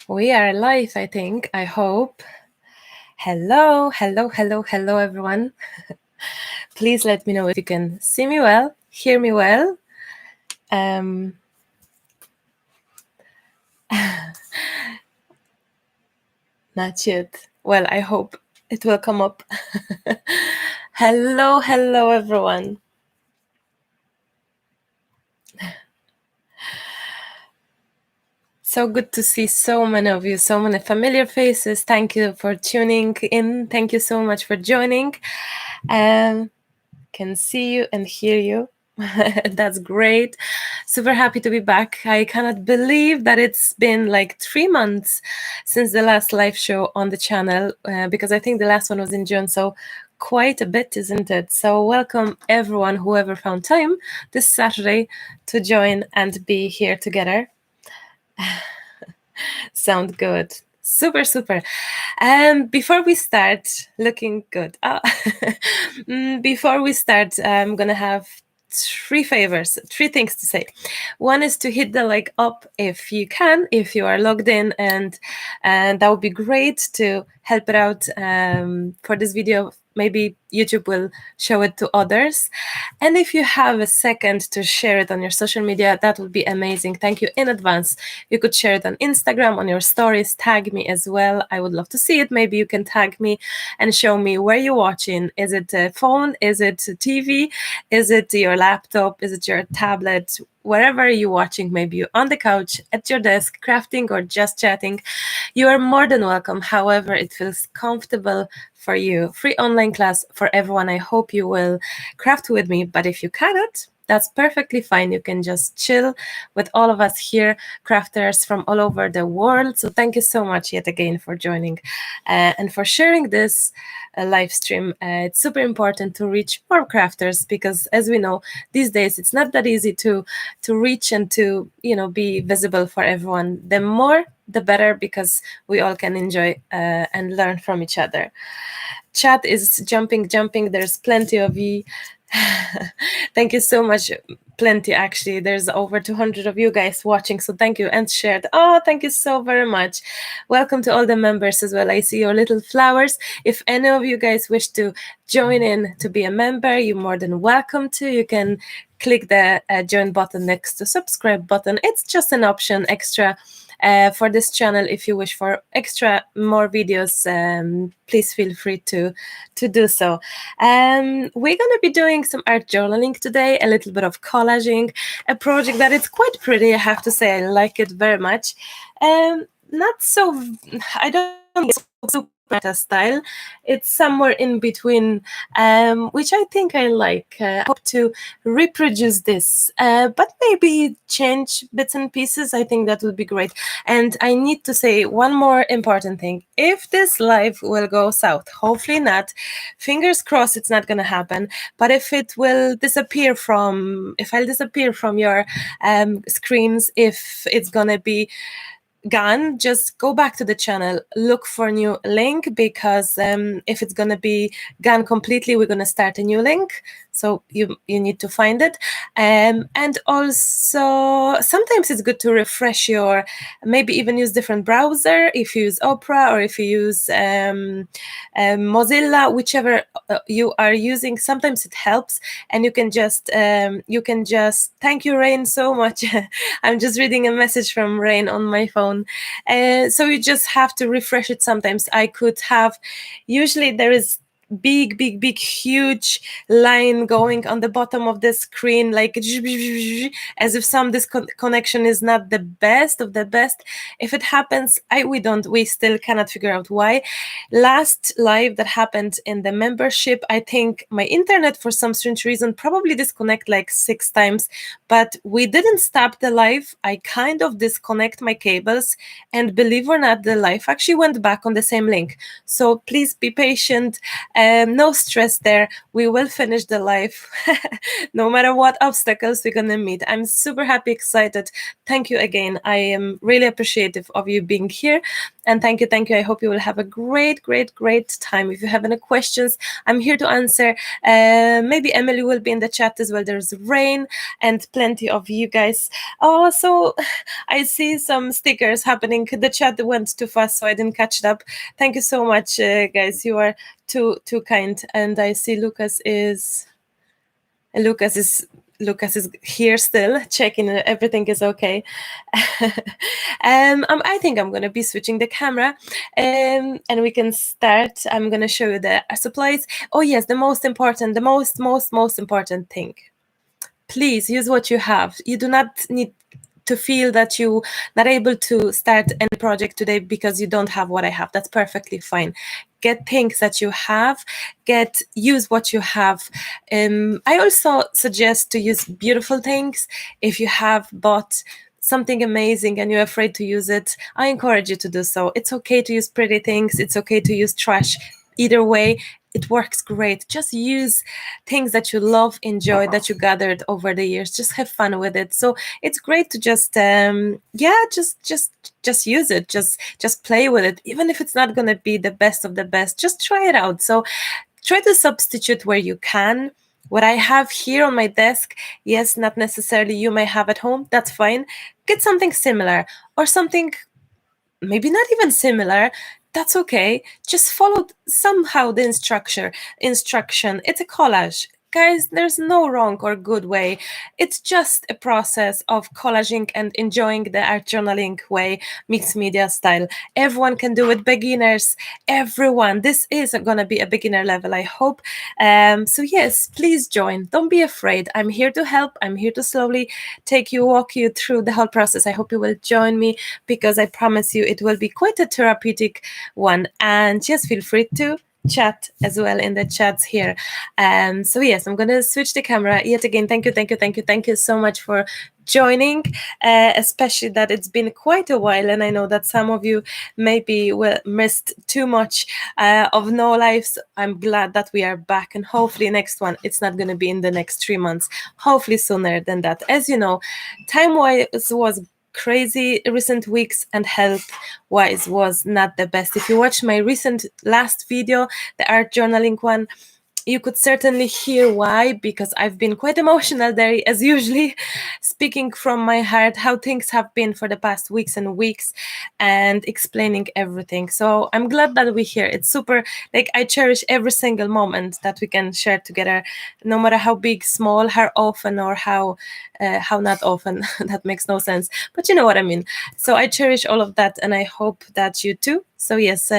We are live, I think. I hope. Hello, hello, hello, hello, everyone. Please let me know if you can see me well, hear me well. Not yet. Well, I hope it will come up. Hello, hello, everyone. So good to see so many of you, so many familiar faces. Thank you for tuning in. Thank you so much for joining. Can see you and hear you. That's great. Super happy to be back. I cannot believe that it's been like 3 months since the last live show on the channel, because I think the last one was in June. So quite a bit, isn't it? So welcome everyone, whoever found time this Saturday to join and be here together. Sound good. Super, super. Before we start, looking good. Before we start, I'm gonna have three things to say. One is to hit the like up if you can, if you are logged in, and that would be great to help it out for this video. Maybe YouTube will show it to others. And if you have a second to share it on your social media, that would be amazing. Thank you in advance. You could share it on Instagram, on your stories, tag me as well. I would love to see it. Maybe you can tag me and show me where you're watching. Is it a phone? Is it a TV? Is it your laptop? Is it your tablet? Wherever you're watching, maybe you're on the couch, at your desk, crafting, or just chatting, you are more than welcome. However, it feels comfortable for you. Free online class for everyone. I hope you will craft with me, but if you cannot, that's perfectly fine. You can just chill with all of us here, crafters from all over the world. So thank you so much yet again for joining and for sharing this live stream. It's super important to reach more crafters because, as we know, these days it's not that easy to reach and to be visible for everyone. The more, the better, because we all can enjoy and learn from each other. Chat is jumping. There's plenty of you. Thank you so much. Plenty, actually. There's over 200 of you guys watching, so thank you, and shared. Oh, thank you so very much. Welcome to all the members as well. I see your little flowers. If any of you guys wish to join in to be a member, you're more than welcome to. You can click the join button next to subscribe button. It's just an option extra for this channel. If you wish for more videos, please feel free to do so. We're going to be doing some art journaling today, a little bit of collaging, a project that is quite pretty, I have to say. I like it very much. Not so, I don't think it's super meta style. It's somewhere in between, which I think I like. I hope to reproduce this, but maybe change bits and pieces. I think that would be great. And I need to say one more important thing. If this live will go south, hopefully not, fingers crossed it's not going to happen, but if it will disappear from, if I'll disappear from your screens, if it's going to be gone, just go back to the channel, look for a new link, because if it's going to be gone completely, we're going to start a new link. So you need to find it. And also, sometimes it's good to refresh your, maybe even use different browser. If you use Opera or if you use Mozilla, whichever you are using, sometimes it helps. And you can just, thank you, Rain, so much. I'm just reading a message from Rain on my phone. So you just have to refresh it sometimes. I could have, usually there is big huge line going on the bottom of the screen, like as if some connection is not the best of the best. If it happens, we still cannot figure out why. Last live that happened in the membership, I think my internet for some strange reason probably disconnect like 6 times, but we didn't stop the live. I kind of disconnect my cables, and believe it or not, the live actually went back on the same link. So please be patient. No stress there. We will finish the life no matter what obstacles we're gonna meet. I'm super happy, excited. Thank you again. I am really appreciative of you being here, and thank you, thank you. I hope you will have a great, great, great time. If you have any questions, I'm here to answer. Maybe Emily will be in the chat as well. There's Rain and plenty of you guys. Oh, so I see some stickers happening. The chat went too fast, so I didn't catch it up. Thank you so much, guys. You are too kind. And I see Lucas is here still, checking everything is okay. I think I'm gonna be switching the camera, and we can start. I'm gonna show you the supplies. Oh yes, the most important thing. Please use what you have. You do not need to feel that you not able to start any project today because you don't have what I have. That's perfectly fine. Get things that you have, use what you have. I also suggest to use beautiful things. If you have bought something amazing and you're afraid to use it, I encourage you to do so. It's okay to use pretty things. It's okay to use trash. Either way, it works great. Just use things that you love, enjoy, that you gathered over the years. Just have fun with it. So it's great to just use it. Just play with it. Even if it's not going to be the best of the best, just try it out. So try to substitute where you can. What I have here on my desk, yes, not necessarily you may have at home. That's fine. Get something similar or something maybe not even similar. That's okay. Just follow somehow the instruction. It's a collage. Guys, there's no wrong or good way. It's just a process of collaging and enjoying the art journaling way, mixed media style. Everyone can do it, beginners, everyone. This is going to be a beginner level, I hope. So yes, please join. Don't be afraid. I'm here to help. I'm here to slowly walk you through the whole process. I hope you will join me because I promise you it will be quite a therapeutic one. And just feel free to chat as well in the chats here. So yes, I'm gonna switch the camera yet again. Thank you so much for joining, especially that it's been quite a while, and I know that some of you maybe missed too much of No Lives. I'm glad that we are back, and hopefully next one, it's not going to be in the next 3 months, hopefully sooner than that. As you know, time-wise was crazy recent weeks, and health wise was not the best. If you watch my last video, the art journaling one, you could certainly hear why, because I've been quite emotional there, as usually, speaking from my heart how things have been for the past weeks and weeks and explaining everything. So I'm glad that we're here. It's super, like, I cherish every single moment that we can share together, no matter how big, small, how often, or how not often. That makes no sense, but you know what I mean. So I cherish all of that, and I hope that you too. So yes,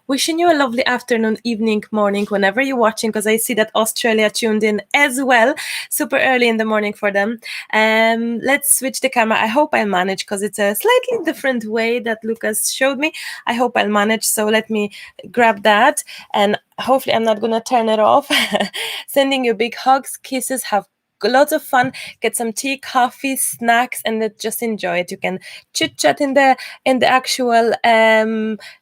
wishing you a lovely afternoon, evening, morning, whenever you're watching, because I see that Australia tuned in as well, super early in the morning for them. Let's switch the camera. I hope I'll manage, because it's a slightly different way that Lucas showed me. I hope I'll manage, so let me grab that, and hopefully I'm not gonna turn it off. Sending you big hugs, kisses, have lots of fun, get some tea, coffee, snacks, and just enjoy it. You can chit chat in the actual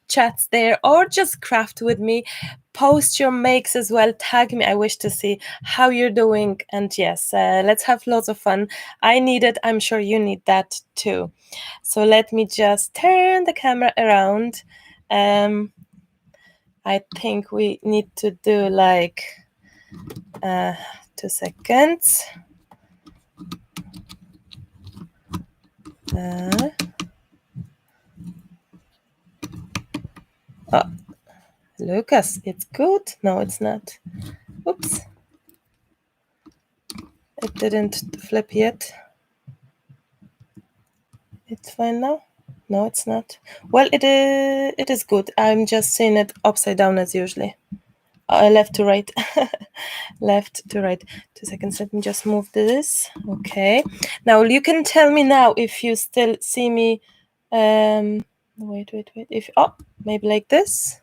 chats there, or just craft with me. Post your makes as well, tag me. I wish to see how you're doing, and yes, let's have lots of fun. I need it. I'm sure you need that too. So let me just turn the camera around. I think we need to do like 2 seconds. Oh, Lucas, it's good? No, it's not. Oops. It didn't flip yet. It's fine now? No, it's not. Well, it is good. I'm just seeing it upside down as usually. Left to right. Left to right. 2 seconds. Let me just move this. Okay. Now you can tell me now if you still see me. Wait. If maybe like this.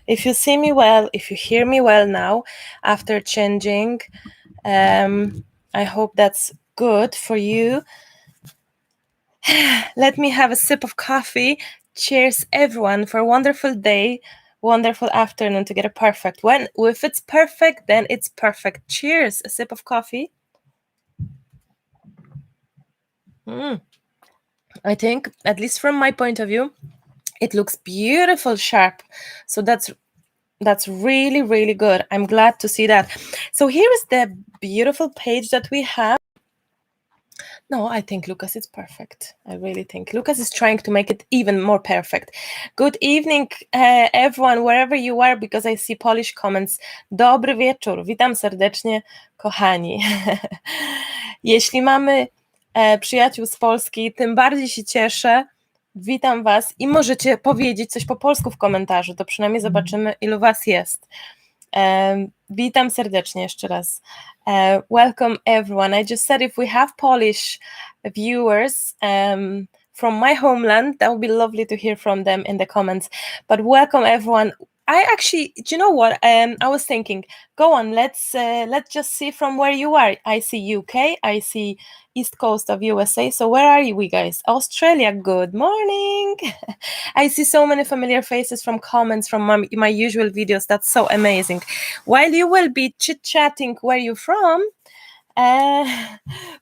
If you see me well, if you hear me well now after changing, I hope that's good for you. Let me have a sip of coffee. Cheers, everyone, for a wonderful day. Wonderful afternoon together. Perfect. If it's perfect, then it's perfect. Cheers. A sip of coffee. I think, at least from my point of view, it looks beautiful, sharp. So that's really, really good. I'm glad to see that. So here is the beautiful page that we have. No, I think Lucas is perfect. I really think Lucas is trying to make it even more perfect. Good evening, everyone, wherever you are, because I see Polish comments. Dobry wieczór. Witam serdecznie, kochani. Jeśli mamy przyjaciół z Polski, tym bardziej się cieszę. Witam Was i możecie powiedzieć coś po polsku w komentarzu, to przynajmniej zobaczymy, ilu Was jest. Witam serdecznie jeszcze raz. Welcome everyone. I just said if we have Polish viewers from my homeland, that would be lovely to hear from them in the comments. But welcome everyone. I actually, do you know what? I was thinking, go on, let's just see from where you are. I see UK, I see East Coast of USA. So where are we, guys? Australia. Good morning. I see so many familiar faces from comments from my usual videos. That's so amazing. While you will be chit-chatting where you're from,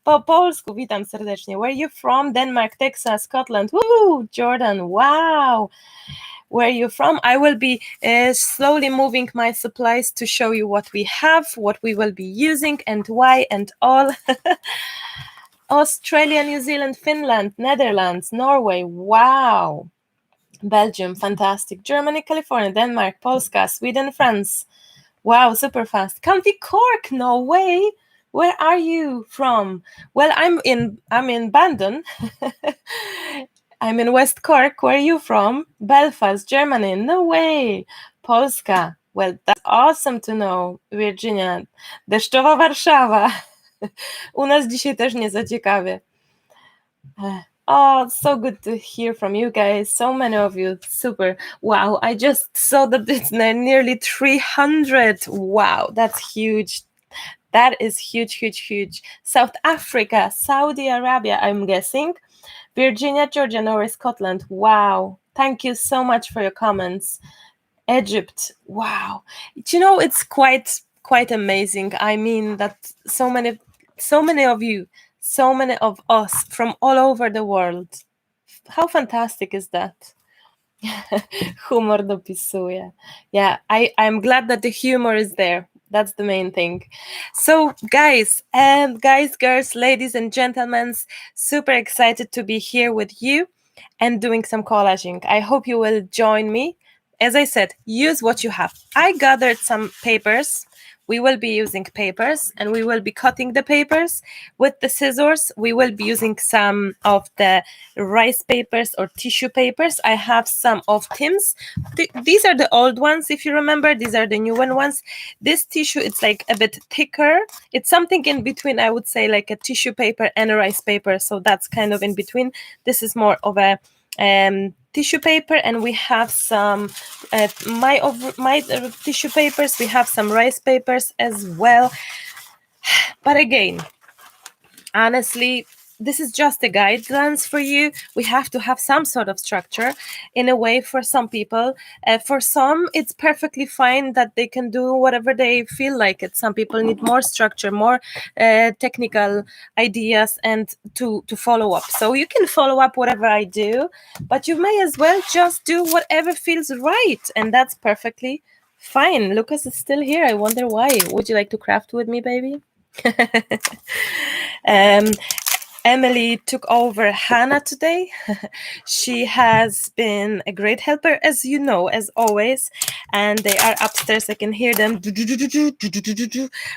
po polsku witam serdecznie. Where you from? Denmark, Texas, Scotland. Woo! Jordan, wow. Where you're from. I will be slowly moving my supplies to show you what we have, what we will be using, and why, and all. Australia, New Zealand, Finland, Netherlands, Norway, wow. Belgium, fantastic. Germany, California, Denmark, Polska, Sweden, France. Wow, super fast. County Cork, no way. Where are you from? Well, I'm in Bandon. I'm in West Cork. Where are you from? Belfast, Germany. No way. Polska. Well, that's awesome to know. Virginia. Deszczowa Warszawa. U nas dzisiaj też nie za ciekawie. Oh, so good to hear from you guys. So many of you. Super. Wow. I just saw that it's nearly 300. Wow. That's huge. That is huge, huge, huge. South Africa, Saudi Arabia, I'm guessing. Virginia, Georgia, Norway, Scotland. Wow. Thank you so much for your comments. Egypt. Wow. You know, it's quite amazing. I mean that so many of you, so many of us from all over the world. How fantastic is that? Humor dopisuje. Yeah, I'm glad that the humor is there. That's the main thing. So guys, girls, ladies and gentlemen, super excited to be here with you and doing some collaging. I hope you will join me. As I said, use what you have. I gathered some papers. We will be using papers and we will be cutting the papers with the scissors. We will be using some of the rice papers or tissue papers. I have some of Tim's. These are the old ones, if you remember. These are the new ones. This tissue, it's like a bit thicker. It's something in between, I would say, like a tissue paper and a rice paper. So that's kind of in between. This is more of a tissue paper, and we have some my tissue papers. We have some rice papers as well. But again, honestly, this is just a guidelines for you. We have to have some sort of structure in a way for some people. For some, it's perfectly fine that they can do whatever they feel like it. Some people need more structure, more technical ideas, and to follow up. So you can follow up whatever I do, but you may as well just do whatever feels right. And that's perfectly fine. Lucas is still here. I wonder why. Would you like to craft with me, baby? Emily took over Hannah today. She has been a great helper, as you know, as always. And they are upstairs. I can hear them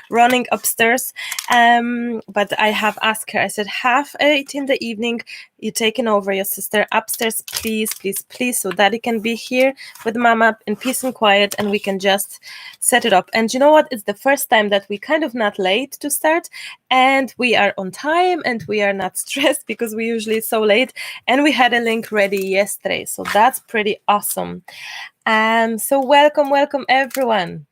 running upstairs. But I have asked her, I said, 8:30 in the evening, you're taking over your sister upstairs, please, please, please, so Daddy can be here with Mama in peace and quiet, and we can just set it up. And you know what? It's the first time that we kind of not late to start, and we are on time, and we are not stressed because we usually so late, and we had a link ready yesterday. So that's pretty awesome. So welcome everyone.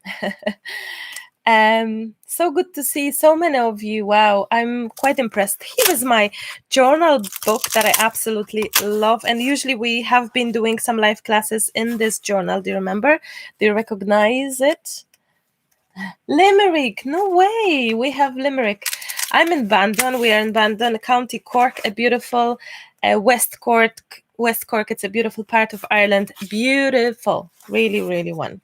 So good to see so many of you. Wow, I'm quite impressed. Here is my journal book that I absolutely love. And usually we have been doing some live classes in this journal. Do you remember? Do you recognize it? Limerick. No way. We have Limerick. I'm in Bandon. We are in Bandon, County Cork, a beautiful West Cork. West Cork. It's a beautiful part of Ireland. Beautiful. Really, really one.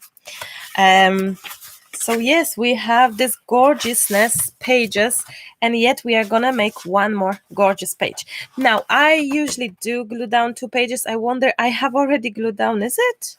So yes, we have this gorgeousness pages, and yet we are gonna make one more gorgeous page. Now, I usually do glue down 2 pages. I wonder, I have already glued down, is it?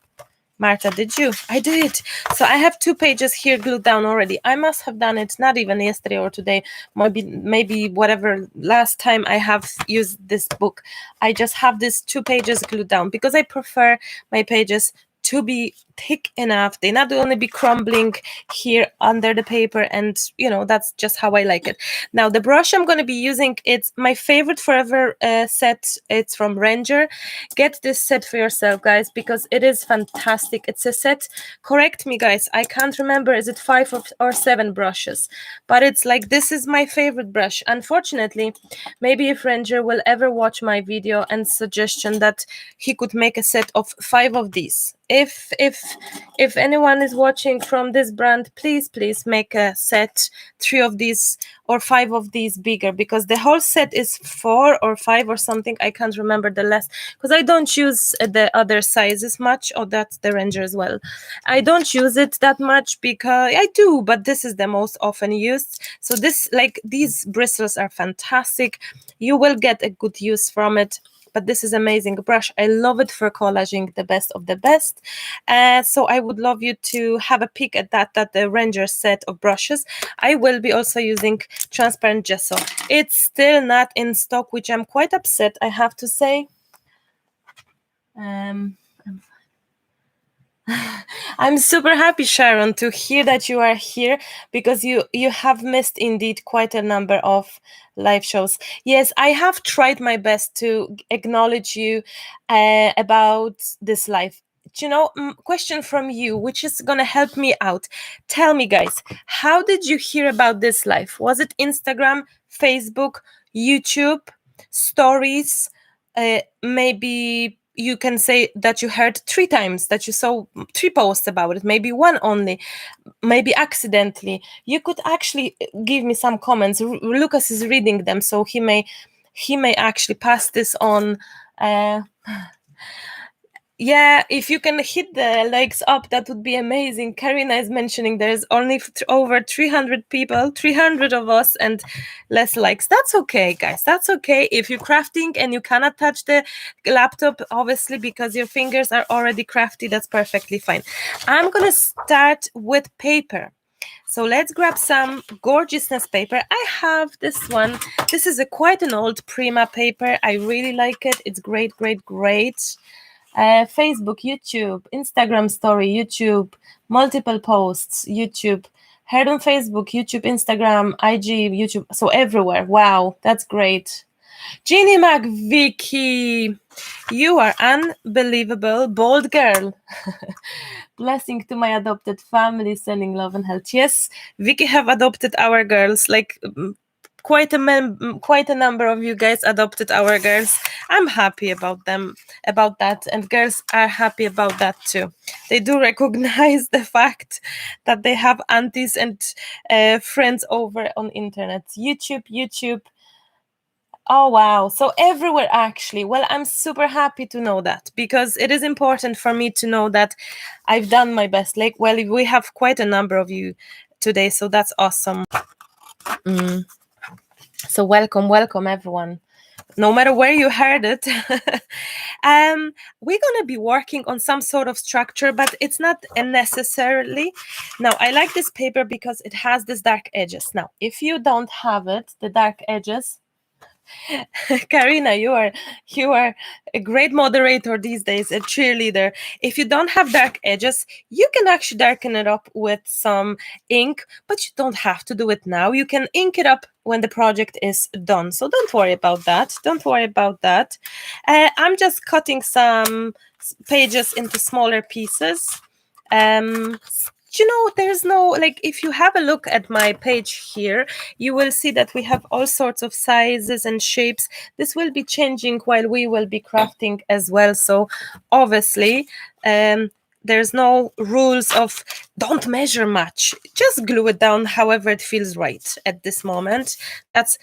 Marta, did you? I did. So I have 2 pages here glued down already. I must have done it not even yesterday or today, maybe whatever last time I have used this book. I just have these 2 pages glued down because I prefer my pages to be thick enough. They not only be crumbling here under the paper, and you know, that's just how I like it. Now the brush I'm going to be using, it's my favorite forever set. It's from Ranger. Get this set for yourself, guys, because it is fantastic. It's a set, correct me guys, I can't remember, is it 5 or 7 brushes, but it's like, this is my favorite brush. Unfortunately, maybe if Ranger will ever watch my video and suggestion that he could make a set of 5 of these. If anyone is watching from this brand, please make a set 3 of these or 5 of these bigger, because the whole set is 4 or 5 or something. I can't remember the last, because I don't use the other sizes much. Oh, that's the Ranger as well. I don't use it that much, because I do, but this is the most often used. So this, like, these bristles are fantastic. You will get a good use from it. But this is amazing brush. I love it for collaging, the best of the best. So I would love you to have a peek at that the Ranger set of brushes. I will be also using transparent gesso. It's still not in stock, which I'm quite upset, I have to say. I'm super happy, Sharon, to hear that you are here, because you have missed indeed quite a number of live shows. Yes, I have tried my best to acknowledge you about this live. You know, question from you, which is going to help me out. Tell me, guys, how did you hear about this live? Was it Instagram, Facebook, YouTube, stories? Maybe you can say that you heard 3 times, that you saw 3 posts about it, maybe 1 only, maybe accidentally. You could actually give me some comments. Lucas is reading them, so he may actually pass this on. Yeah, if you can hit the likes up, that would be amazing. Karina is mentioning there's only over 300 people, 300 of us, and less likes. That's okay, guys. That's okay. If you're crafting and you cannot touch the laptop, obviously, because your fingers are already crafty, that's perfectly fine. I'm going to start with paper. So let's grab some gorgeousness paper. I have this one. This is quite an old Prima paper. I really like it. It's great. Facebook, YouTube, Instagram story, YouTube, multiple posts, YouTube, heard on Facebook, YouTube, Instagram, IG, YouTube, so everywhere. Wow, that's great. Jeannie McVicky, you are unbelievable, bold girl. Blessing to my adopted family, sending love and health. Yes, Vicky have adopted our girls, like quite a number of you guys adopted our girls. I'm happy about that, and girls are happy about that too. They do recognize the fact that they have aunties and friends over on internet. YouTube. Oh wow, so everywhere actually. Well, I'm super happy to know that, because it is important for me to know that I've done my best. Like, well, we have quite a number of you today, so that's awesome. So welcome everyone, no matter where you heard it. We're gonna be working on some sort of structure, but it's not necessarily. Now, I like this paper because it has these dark edges. Now, if you don't have it, the dark edges, Karina, you are a great moderator these days, a cheerleader. If you don't have dark edges, you can actually darken it up with some ink, but you don't have to do it now. You can ink it up when the project is done. So don't worry about that. I'm just cutting some pages into smaller pieces. you know, there's no, like, if you have a look at my page here, you will see that we have all sorts of sizes and shapes. This will be changing while we will be crafting as well. So obviously, there's no rules of don't measure much, just glue it down however it feels right at this moment. That's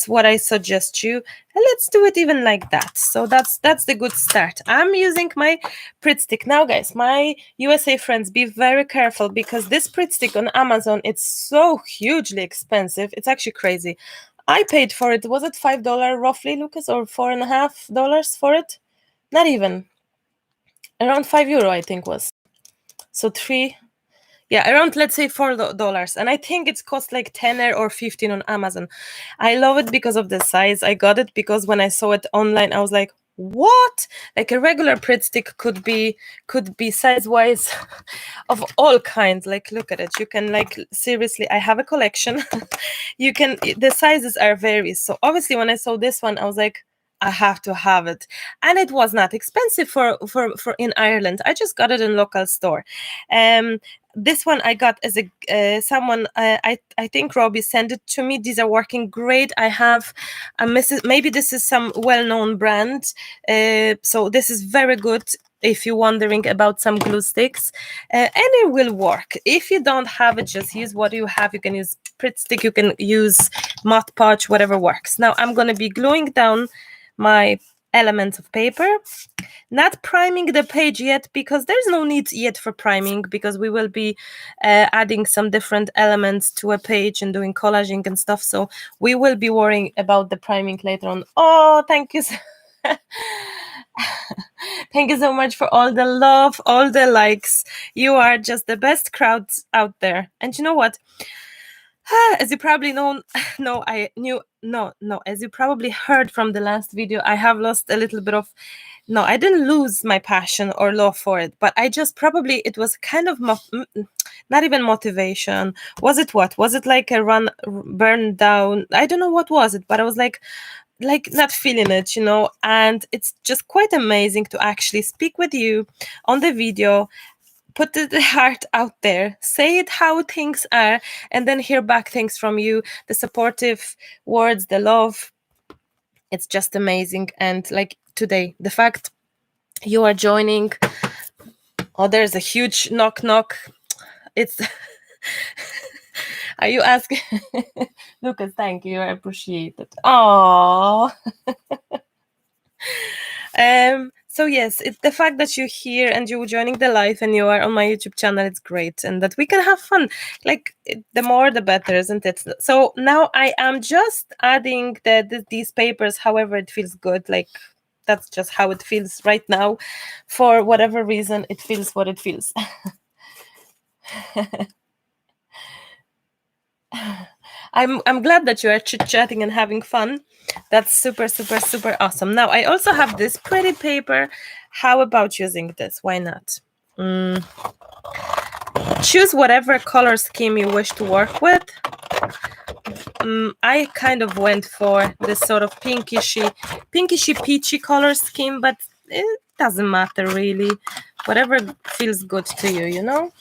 what I suggest you, and let's do it even like that. So that's the good start. I'm using my Prit stick now, guys. My USA friends, be very careful, because this Prit stick on Amazon, it's so hugely expensive. It's actually crazy. I paid for it, was it $5 roughly, Lucas, or $4.50 for it? Not even, around €5 I think was. So around, let's say, $4. And I think it's cost like 10 or 15 on Amazon. I love it because of the size. I got it because when I saw it online, I was like, what? Like a regular Prit stick could be size wise of all kinds. Like, look at it. You can, like, seriously, I have a collection. The sizes are various. So obviously when I saw this one, I was like, I have to have it. And it was not expensive for in Ireland. I just got it in local store. This one I got as a someone, I think Robbie sent it to me. These are working great. I have a maybe this is some well-known brand, so this is very good if you're wondering about some glue sticks, and it will work. If you don't have it, just use what you have. You can use Prit stick, you can use Mod Podge, whatever works. Now I'm going to be gluing down my elements of paper. Not priming the page yet, because there's no need yet for priming, because we will be adding some different elements to a page and doing collaging and stuff. So we will be worrying about the priming later on. Oh, thank you. Thank you so much for all the love, all the likes. You are just the best crowds out there. And you know what? As you probably know, as you probably heard from the last video, I have lost a little bit of, no, I didn't lose my passion or love for it, but I just probably, it was kind of not even motivation. Was it what? Was it like a burn down? I don't know what was it, but I was like not feeling it, you know. And it's just quite amazing to actually speak with you on the video, put the heart out there, say it how things are, and then hear back things from you, the supportive words, the love. It's just amazing. And like today, the fact you are joining, oh, there's a huge knock knock. It's are you asking? Lucas, thank you, I appreciate it. Oh. So yes, it's the fact that you're here and you're joining the live and you are on my YouTube channel, it's great, and that we can have fun. Like, the more the better, isn't it? So now I am just adding these papers however it feels good. Like, that's just how it feels right now. For whatever reason, it feels what it feels. I'm glad that you are chit-chatting and having fun. That's super, super, super awesome. Now, I also have this pretty paper. How about using this? Why not? Choose whatever color scheme you wish to work with. I kind of went for this sort of pinkishy, peachy color scheme, but it doesn't matter really. Whatever feels good to you, you know?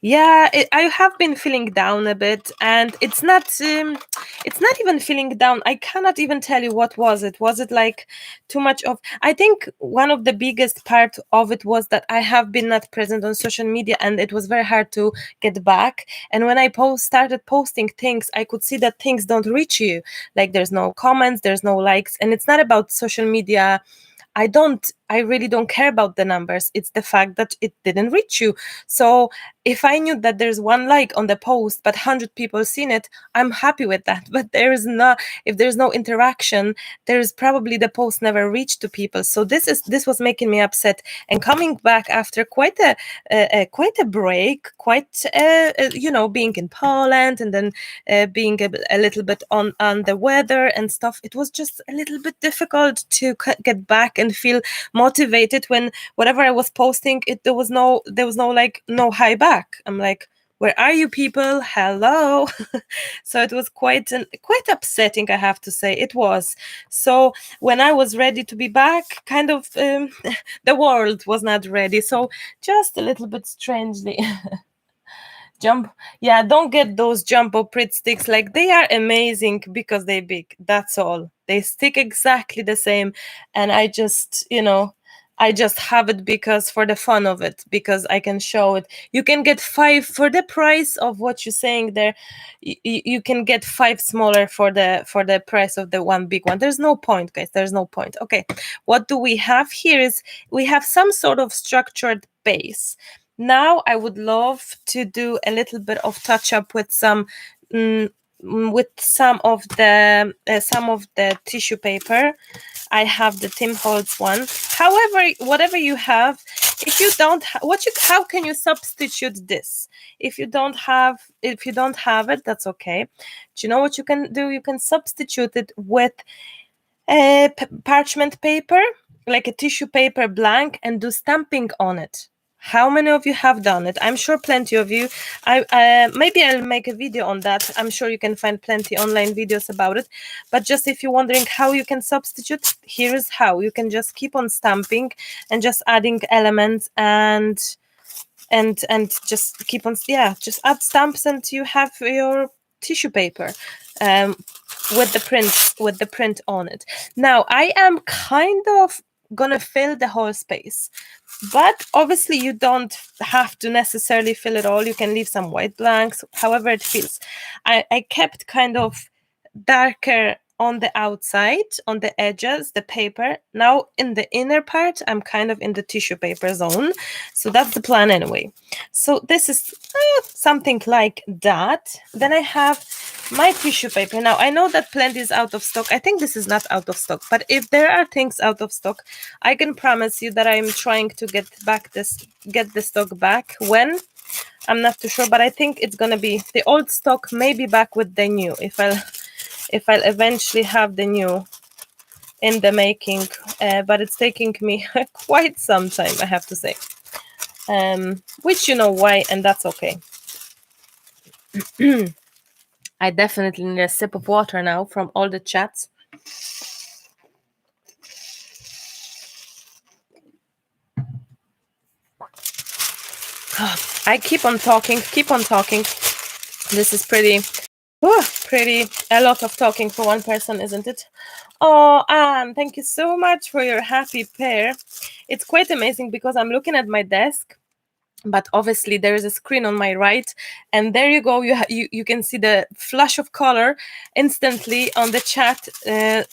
Yeah, I have been feeling down a bit, and it's not even feeling down. I cannot even tell you what was it. Was it like too much of, I think one of the biggest part of it was that I have been not present on social media, and it was very hard to get back. And when I started posting things, I could see that things don't reach you. Like, there's no comments, there's no likes, and it's not about social media. I really don't care about the numbers. It's the fact that it didn't reach you. So if I knew that there's one like on the post, but 100 people seen it, I'm happy with that. But if there's no interaction, there's probably the post never reached to people. So this was making me upset. And coming back after quite a break, being in Poland, and then being a little bit on the weather and stuff, it was just a little bit difficult to get back and feel motivated when whatever I was posting, there was no high back. I'm like, Where are you people? Hello. So it was quite upsetting, I have to say. It was. So when I was ready to be back, kind of the world was not ready. So just a little bit strangely. Yeah, don't get those jumbo Prit sticks. Like, they are amazing because they're big. That's all. They stick exactly the same. And I just, I just have it because for the fun of it, because I can show it. You can get 5 for the price of what you're saying there. You can get 5 smaller for the price of the one big one. There's no point, guys. There's no point. Okay, what do we have here is we have some sort of structured base. Now I would love to do a little bit of touch up with some some of the tissue paper. I have the Tim Holtz one. However, whatever you have, if you don't, how can you substitute this? If you don't have it, that's okay. Do you know what you can do? You can substitute it with parchment paper, like a tissue paper blank, and do stamping on it. How many of you have done it? I'm sure plenty of you. Maybe I'll make a video on that. I'm sure you can find plenty online videos about it. But just if you're wondering how you can substitute, here is how. You can just keep on stamping and just adding elements and just keep on, just add stamps and you have your tissue paper with the print on it. Now I am kind of gonna fill the whole space, but obviously you don't have to necessarily fill it all. You can leave some white blanks, however it feels. I kept kind of darker on the outside, on the edges, the paper. Now in the inner part, I'm kind of in the tissue paper zone. So that's the plan anyway. So this is something like that. Then I have my tissue paper. Now I know that plenty is out of stock. I think this is not out of stock, but if there are things out of stock, I can promise you that I'm trying to get the stock back. When? I'm not too sure, but I think it's gonna be the old stock, maybe back with the new, if I'll eventually have the new in the making, but it's taking me quite some time, I have to say, which you know why, and that's okay. I definitely need a sip of water now from all the chats. I keep on talking. This is pretty a lot of talking for one person, isn't it? Oh, Anne, thank you so much for your happy pair. It's quite amazing because I'm looking at my desk, but obviously there is a screen on my right, and there you go. You can see the flash of color instantly on the chat,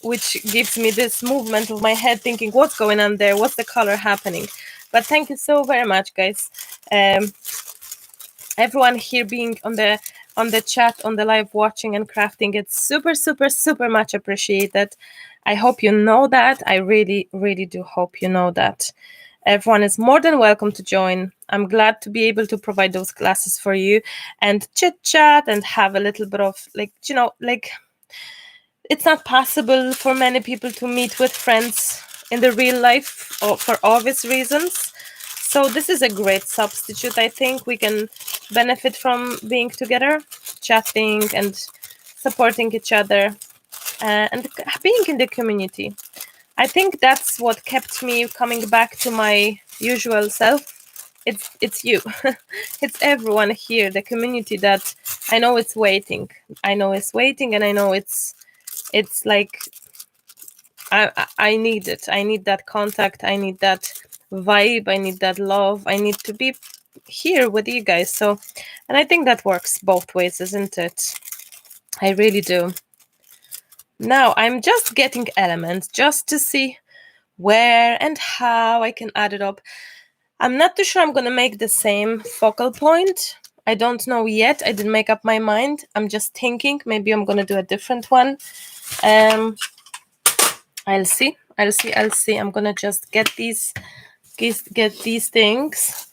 which gives me this movement of my head thinking, what's going on there? What's the color happening? But thank you so very much, guys. Everyone here being on the chat, on the live watching and crafting, it's super, super, super much appreciated. I hope you know that. I really, really do hope you know that. Everyone is more than welcome to join. I'm glad to be able to provide those classes for you and chit chat and have a little bit of it's not possible for many people to meet with friends in the real life, or for obvious reasons. So this is a great substitute. I think we can benefit from being together, chatting and supporting each other, and being in the community. I think that's what kept me coming back to my usual self. It's you. It's everyone here, the community that I know it's waiting. I know it's waiting, and I know it's like I need it. I need that contact. I need that vibe. I need that love. I need to be here with you guys. So, and I think that works both ways, isn't it? I really do. Now I'm just getting elements just to see where and how I can add it up. I'm not too sure I'm going to make the same focal point. I don't know yet. I didn't make up my mind. I'm just thinking maybe I'm going to do a different one. I'll see. I'm going to just get these things.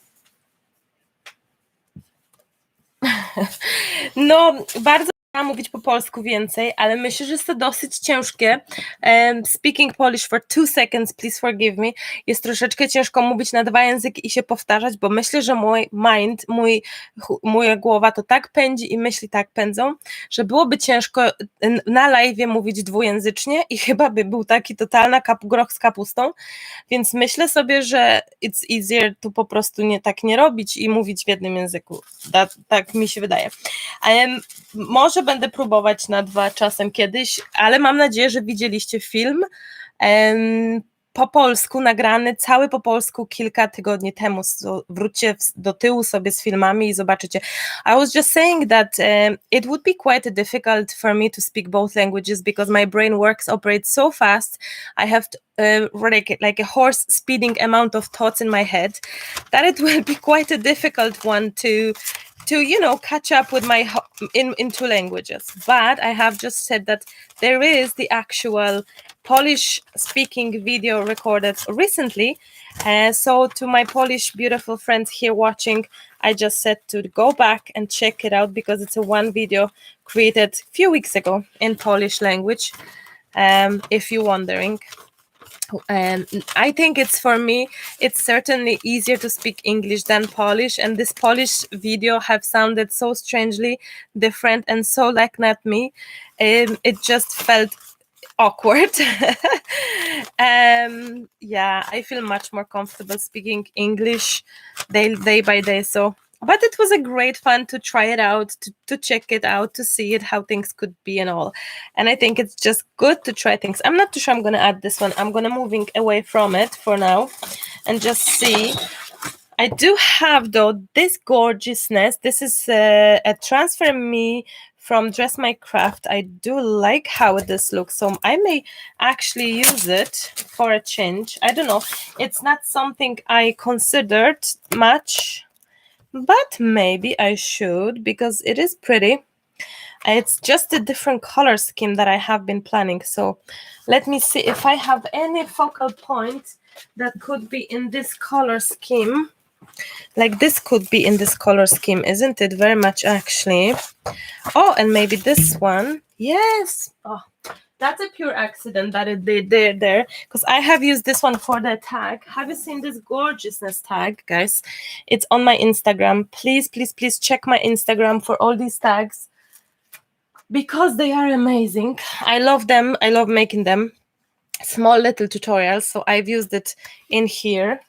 No, bardzo mówić po polsku więcej, ale myślę, że jest to dosyć ciężkie. Speaking Polish for 2 seconds, please forgive me. Jest troszeczkę ciężko mówić na dwa języki i się powtarzać, bo myślę, że mój mind, moja głowa to tak pędzi i myśli tak pędzą, że byłoby ciężko na live'ie mówić dwujęzycznie i chyba by był taki totalna groch z kapustą, więc myślę sobie, że it's easier to po prostu tak nie robić i mówić w jednym języku. Tak mi się wydaje. Może będę próbować na dwa czasem kiedyś, ale mam nadzieję, że widzieliście film po polsku nagrany, cały po polsku kilka tygodni temu. Wróćcie do tyłu sobie z filmami i zobaczycie. I was just saying that it would be quite difficult for me to speak both languages because my brain operates so fast. I have to, like a horse speeding amount of thoughts in my head that it will be quite a difficult one to catch up with my in two languages. But I have just said that there is the actual Polish speaking video recorded recently. So to my Polish beautiful friends here watching, I just said to go back and check it out because it's a one video created a few weeks ago in Polish language, if you're wondering. I think for me, it's certainly easier to speak English than Polish, and this Polish video have sounded so strangely different and so like not me. It just felt awkward. Yeah, I feel much more comfortable speaking English day by day. So, but it was a great fun to try it out, to check it out, to see it, how things could be and all. And I think it's just good to try things. I'm not too sure I'm going to add this one. I'm going to moving away from it for now and just see. I do have, though, this gorgeousness. This is a transfer me from Dress My Craft. I do like how this looks, so I may actually use it for a change. I don't know. It's not something I considered much, but maybe I should because it is pretty. It's just a different color scheme that I have been planning. So let me see if I have any focal point that could be in this color scheme. Like this could be in this color scheme, isn't it? Very much, actually. Oh, and maybe this one. Yes. Oh, that's a pure accident that it did there, because I have used this one for the tag. Have you seen this gorgeousness tag, guys? It's on my Instagram. Please, please, please check my Instagram for all these tags because they are amazing. I love them. I love making them. Small little tutorials. So I've used it in here.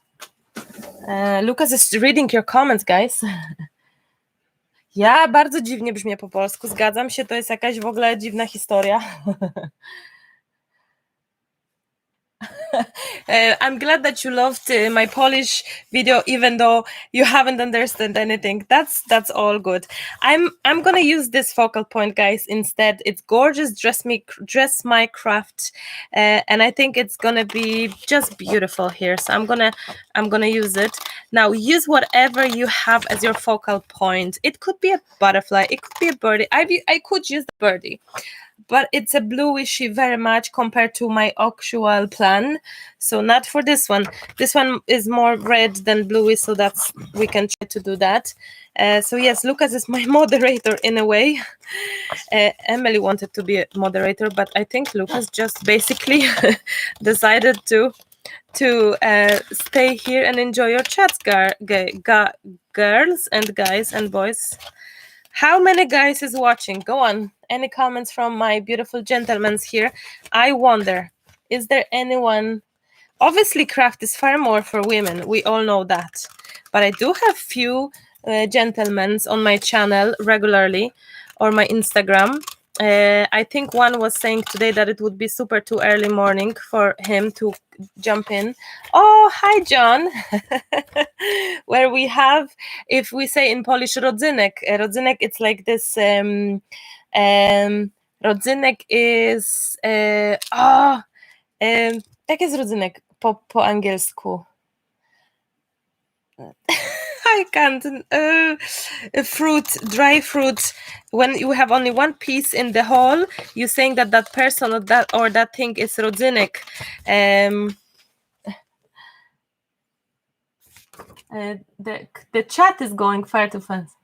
Lucas is reading your comments, guys. Ja bardzo dziwnie brzmię po polsku, zgadzam się, to jest jakaś w ogóle dziwna historia. I'm glad that you loved my Polish video, even though you haven't understood anything. That's all good. I'm gonna use this focal point, guys. Instead, it's gorgeous. Dress My Craft, and I think it's gonna be just beautiful here. So I'm gonna use it now. Use whatever you have as your focal point. It could be a butterfly. It could be a birdie. I could use the birdie, but it's a bluishy very much compared to my actual plan. So not for this one. This one is more red than bluey, so we can try to do that. So yes, Lucas is my moderator in a way. Emily wanted to be a moderator, but I think Lucas just basically decided to stay here and enjoy your chats, girls and guys and boys. How many guys is watching? Go on. Any comments from my beautiful gentlemen here? I wonder, is there anyone? Obviously, craft is far more for women. We all know that. But I do have few gentlemen on my channel regularly or my Instagram. I think one was saying today that it would be super too early morning for him to jump in. Oh, hi, John. Where we have, if we say in Polish, rodzynek. Rodzynek, it's like this. Rodzynek is. Jak jest rodzynek po angielsku? I can't. Fruit, dry fruit. When you have only one piece in the whole, you're saying that person or that thing is rodzynek. The chat is going far too fast.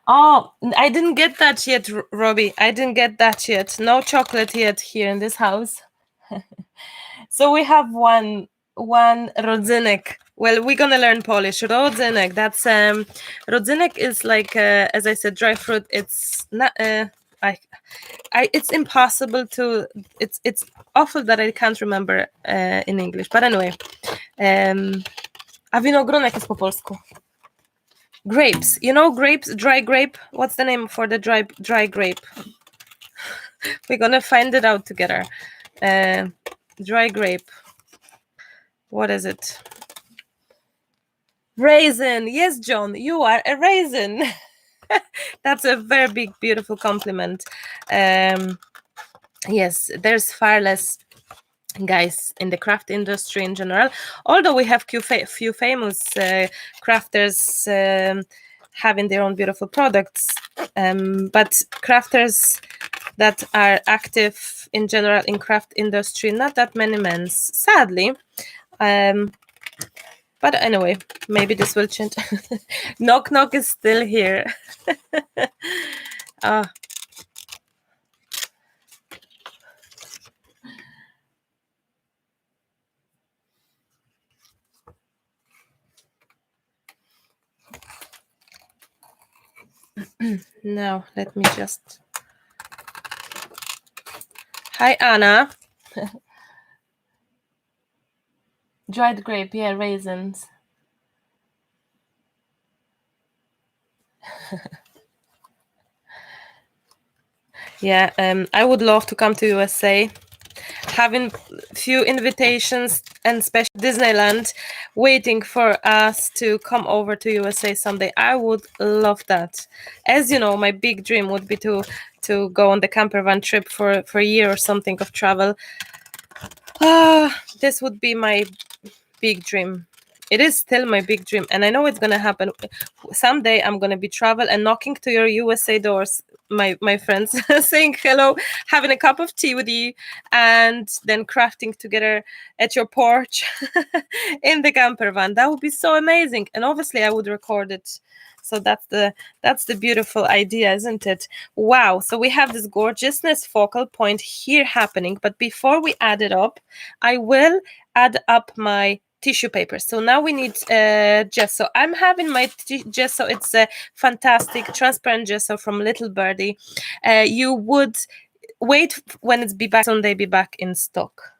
Oh, I didn't get that yet, Robbie. I didn't get that yet. No chocolate yet here in this house. So we have one rodzynek. Well, we're gonna learn Polish. Rodzynek. That's rodzynek is like as I said, dry fruit. It's not it's impossible to. It's awful that I can't remember in English. But anyway, a winogronek jest po polsku. Grapes. You know grapes, dry grape? What's the name for the dry grape? We're gonna find it out together. Dry grape. What is it? Raisin. Yes, John, you are a raisin. That's a very big, beautiful compliment. Yes, there's far less guys in the craft industry in general, although we have few famous crafters having their own beautiful products, but crafters that are active in general in craft industry, not that many men, sadly. But anyway, maybe this will change. Knock knock is still here. Now let me just. Hi Anna. Dried grape, yeah, raisins. Yeah, I would love to come to USA. Having few invitations and special Disneyland waiting for us to come over to USA someday. I would love that. As you know, my big dream would be to go on the camper van trip for a year or something of travel. This would be my big dream. It is still my big dream, and I know it's gonna happen someday. I'm gonna be travel and knocking to your USA doors, my friends, saying hello, having a cup of tea with you, and then crafting together at your porch in the camper van. That would be so amazing, and obviously I would record it. So that's the beautiful idea, isn't it? Wow. So we have this gorgeousness focal point here happening, but before we add it up, I will add up my tissue paper. So now we need gesso. I'm having my gesso. It's a fantastic transparent gesso from Little Birdie. You would wait when it's be back someday, be back in stock.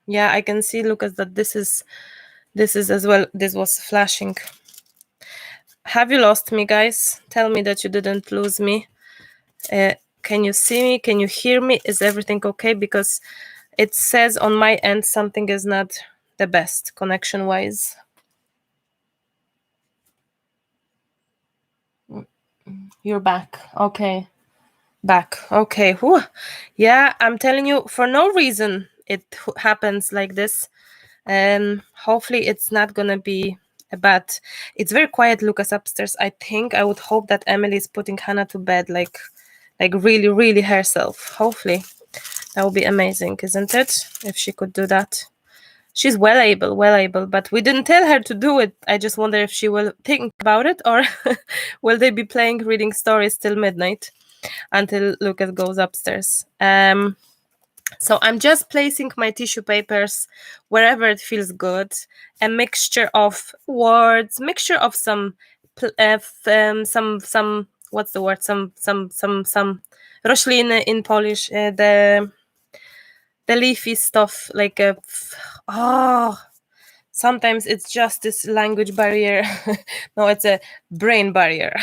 Yeah, I can see, Lucas, that this is as well. This was flashing. Have you lost me, guys? Tell me that you didn't lose me. Can you see me? Can you hear me? Is everything okay? Because it says on my end something is not the best connection wise. You're back. Okay. Back. Okay. Whew. Yeah, I'm telling you, for no reason it happens like this. Hopefully it's not gonna be a bad. It's very quiet, Lucas, upstairs. I think I would hope that Emily is putting Hannah to bed like really, really herself. Hopefully. That would be amazing, isn't it? If she could do that. She's well able, but we didn't tell her to do it. I just wonder if she will think about it, or will they be playing reading stories till midnight until Lucas goes upstairs. So I'm just placing my tissue papers wherever it feels good. A mixture of words, mixture of some what's the word? Some rośliny in Polish. The leafy stuff, like sometimes it's just this language barrier. No, it's a brain barrier.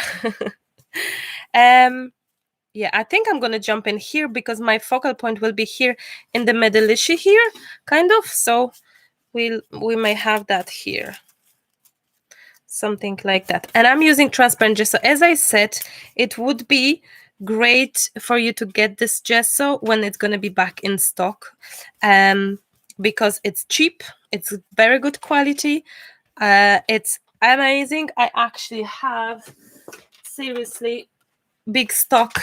Yeah, I think I'm gonna jump in here because my focal point will be here in the middle here, kind of. So we may have that here, something like that. And I'm using transparent gesso. As I said, it would be great for you to get this gesso when it's going to be back in stock, because it's cheap, it's very good quality, it's amazing. I actually have seriously big stock.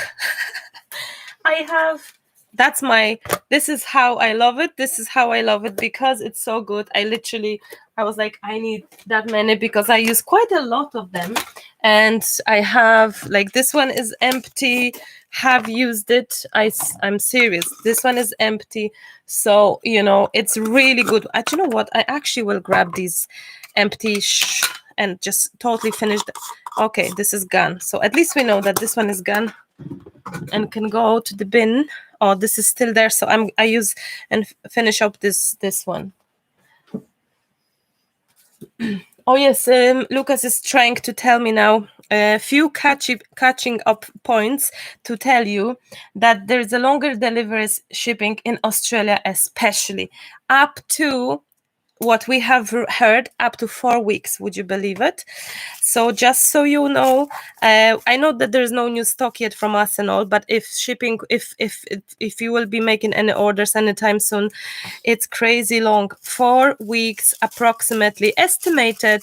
That's my This is how I love it. This is how I love it because it's so good. I was like, I need that many because I use quite a lot of them. And I have, like, this one is empty, have used it. I'm serious. This one is empty. So, you know, it's really good. You know what? I actually will grab these empty and just totally finish. Okay, this is gone. So at least we know that this one is gone and can go to the bin. Oh, this is still there, so I use and finish up this one. Oh yes, Lucas is trying to tell me now a few catching up points to tell you that there's a longer deliveries shipping in Australia, especially up to what we have heard, up to 4 weeks. Would you believe it? So just so you know, I know that there's no new stock yet from us and all, but if shipping, if you will be making any orders anytime soon, it's crazy long. 4 weeks approximately estimated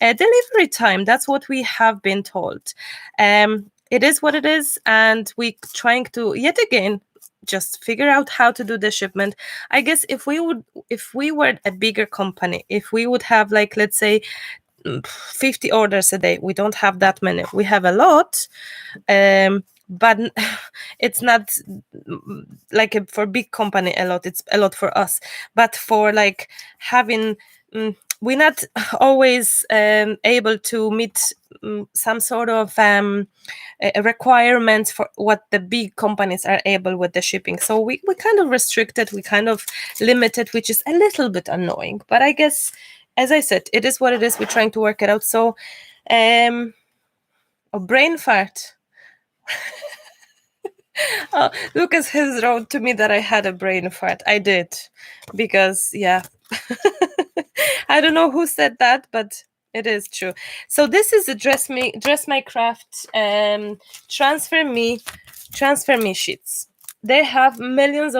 delivery time. That's what we have been told. It is what it is, and we trying to yet again just figure out how to do the shipment. I guess if we were a bigger company, if we would have, like, let's say 50 orders a day, we don't have that many. We have a lot, but it's not like for big company a lot. It's a lot for us, but for like having we're not always able to meet some sort of requirements for what the big companies are able with the shipping. So we kind of restricted, we kind of limited, which is a little bit annoying. But I guess, as I said, it is what it is. We're trying to work it out. So, a brain fart. Oh, Lucas has wrote to me that I had a brain fart. I did, because yeah, I don't know who said that, but it is true. So this is a dress my craft transfer me sheets. They have millions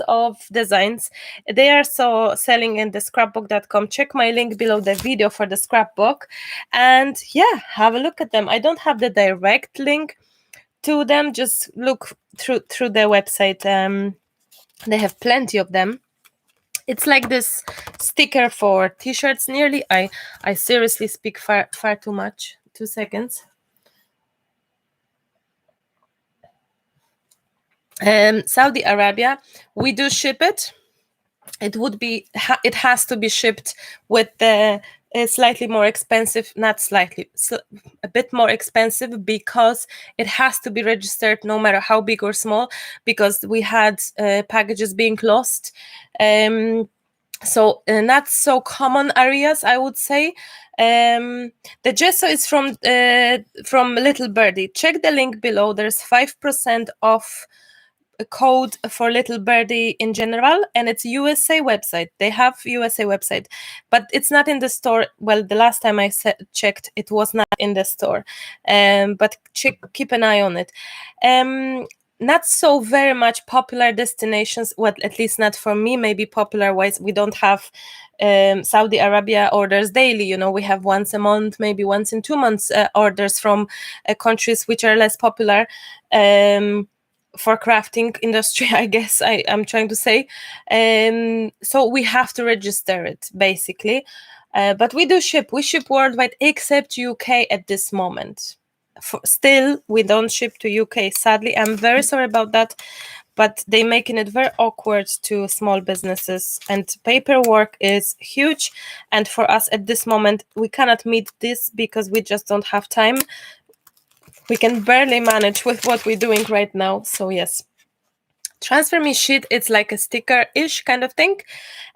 of designs. They are so selling in the scrapbook.com. Check my link below the video for the scrapbook, and yeah, have a look at them. I don't have the direct link to them. Just look through their website. They have plenty of them. It's like this sticker for t-shirts nearly. I seriously speak far too much. 2 seconds. Saudi Arabia, we do ship it. It would be it has to be shipped with the slightly more expensive, not slightly, a bit more expensive, because it has to be registered no matter how big or small, because we had packages being lost. So not so common areas, I would say. The gesso is from Little Birdie. Check the link below. There's 5% off a code for Little Birdie in general, and it's USA website. They have USA website, but it's not in the store. Well, the last time I checked, it was not in the store. But keep an eye on it. Not so very much popular destinations, well, at least not for me. Maybe popular wise, we don't have Saudi Arabia orders daily. You know, we have once a month, maybe once in 2 months orders from countries which are less popular for crafting industry, I guess I'm trying to say. So we have to register it, basically. But we ship worldwide except UK at this moment. Still, we don't ship to UK, sadly. I'm very sorry about that, but they're making it very awkward to small businesses, and paperwork is huge. And for us at this moment, we cannot meet this because we just don't have time. We can barely manage with what we're doing right now. So yes, transfer me sheet, it's like a sticker-ish kind of thing.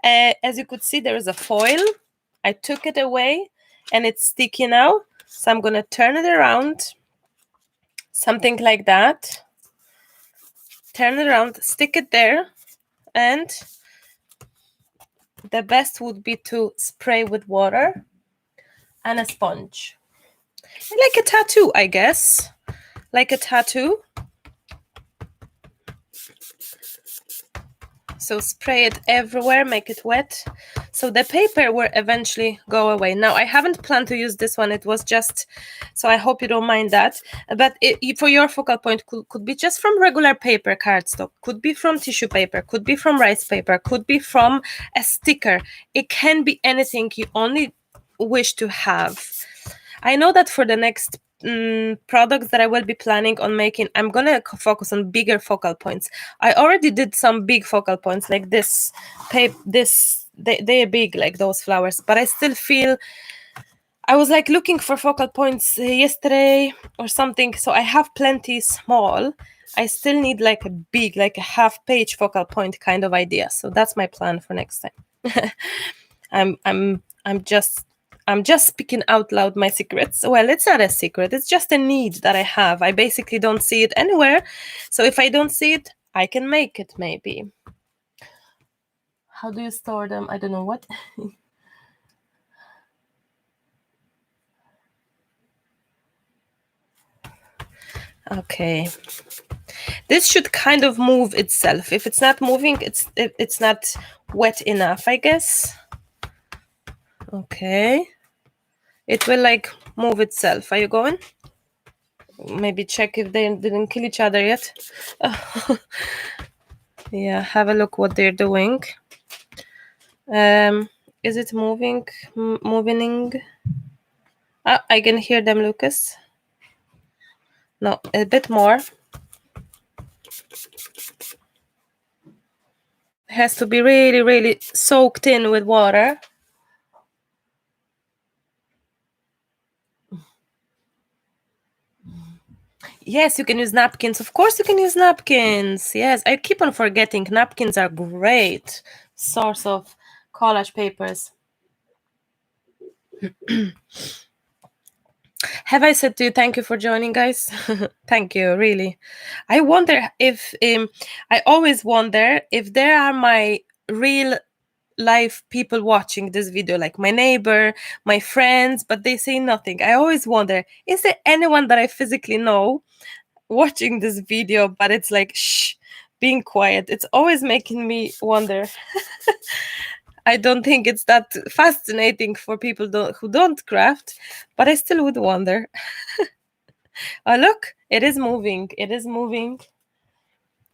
As you could see, there is a foil. I took it away and it's sticky now. So I'm going to turn it around. Something like that. Turn it around, stick it there. And the best would be to spray with water and a sponge. Like a tattoo, I guess. Like a tattoo. So spray it everywhere, make it wet. So the paper will eventually go away. Now, I haven't planned to use this one. It was just So I hope you don't mind that. But for your focal point could be just from regular paper cardstock, could be from tissue paper, could be from rice paper, could be from a sticker. It can be anything you only wish to have. I know that for the next products that I will be planning on making, I'm gonna focus on bigger focal points. I already did some big focal points like this they're big, like those flowers, but I still feel I was like looking for focal points yesterday or something, so I have plenty small. I still need like a big, like a half page focal point kind of idea. So that's my plan for next time. I'm just speaking out loud my secrets. Well, it's not a secret. It's just a need that I have. I basically don't see it anywhere. So if I don't see it, I can make it maybe. How do you store them? I don't know what. Okay. This should kind of move itself. If it's not moving, it's not wet enough, I guess. Okay. It will like move itself. Are you going? Maybe check if they didn't kill each other yet. Yeah, have a look what they're doing. Is it moving? Moving? Ah, I can hear them, Lucas. No, a bit more. It has to be really, really soaked in with water. Yes, you can use napkins. Of course you can use napkins. Yes, I keep on forgetting. Napkins are great source of collage papers. Have I said to you, thank you for joining, guys? Thank you, really. I wonder if, I always wonder if there are my real life people watching this video, like my neighbor, my friends, but they say nothing. I always wonder, is there anyone that I physically know watching this video, but it's like, shh, being quiet? It's always making me wonder. I don't think it's that fascinating for people who don't craft, but I still would wonder. Oh, look, it is moving. It is moving.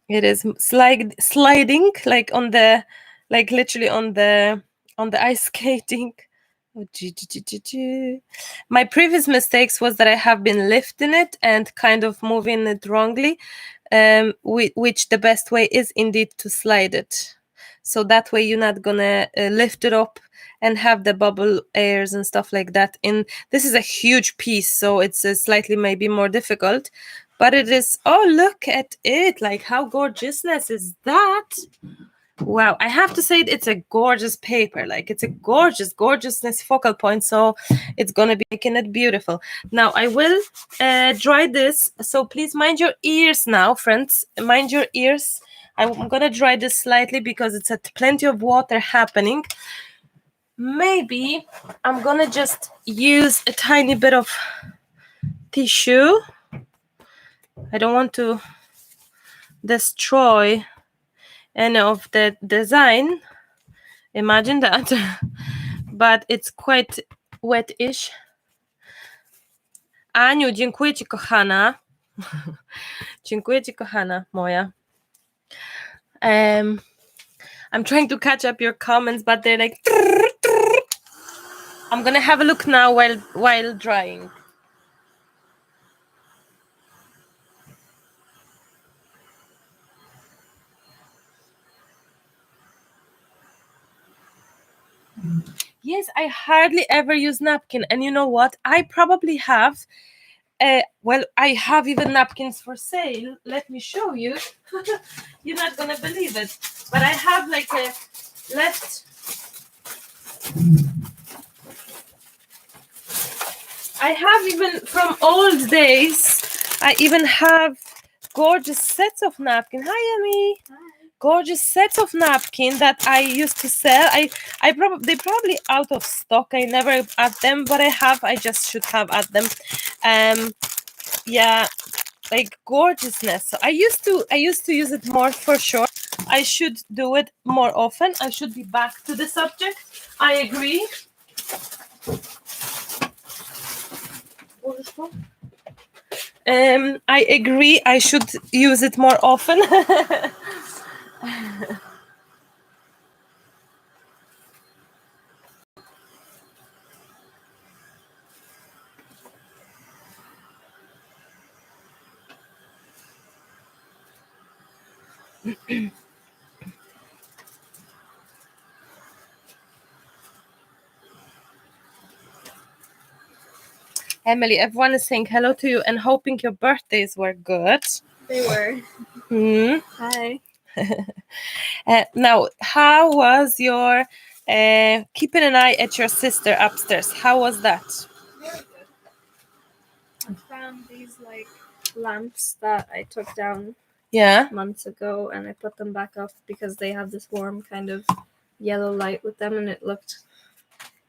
It is sliding like on the, like literally on the ice skating. Oh, my previous mistakes was that I have been lifting it and kind of moving it wrongly, which the best way is indeed to slide it. So that way you're not gonna lift it up and have the bubble airs and stuff like that. This is a huge piece, so it's slightly maybe more difficult, but it is. Oh, look at it! Like, how gorgeousness is that? Wow, I have to say it's a gorgeous paper. Like, it's a gorgeousness focal point, so it's gonna be making it beautiful. Now I will dry this, so please mind your ears now, friends. Mind your ears. I'm gonna dry this slightly because it's plenty of water happening. Maybe I'm gonna just use a tiny bit of tissue. I don't want to destroy any of the design. Imagine that. But it's quite wet-ish. Aniu, dziękuję ci, kochana. Dziękuję ci, kochana moja. I'm trying to catch up your comments, but they're like... I'm gonna have a look now while drying. Yes, I hardly ever use napkin, and you know what? I probably have. Well, I have even napkins for sale. Let me show you. You're not gonna believe it, but I have like a left. I have even from old days. I even have gorgeous sets of napkin. Hi, Amy. Hi. Gorgeous sets of napkin that I used to sell. They're probably out of stock. I never add them, but I just should have add them. Yeah, like gorgeousness. So I used to use it more for sure. I should do it more often. I should be back to the subject. I agree. I agree. I should use it more often. Emily, everyone is saying hello to you and hoping your birthdays were good. They were. Hi. Now, how was your keeping an eye at your sister upstairs? How was that? I found these like lamps that I took down months ago, and I put them back up because they have this warm kind of yellow light with them, and it looked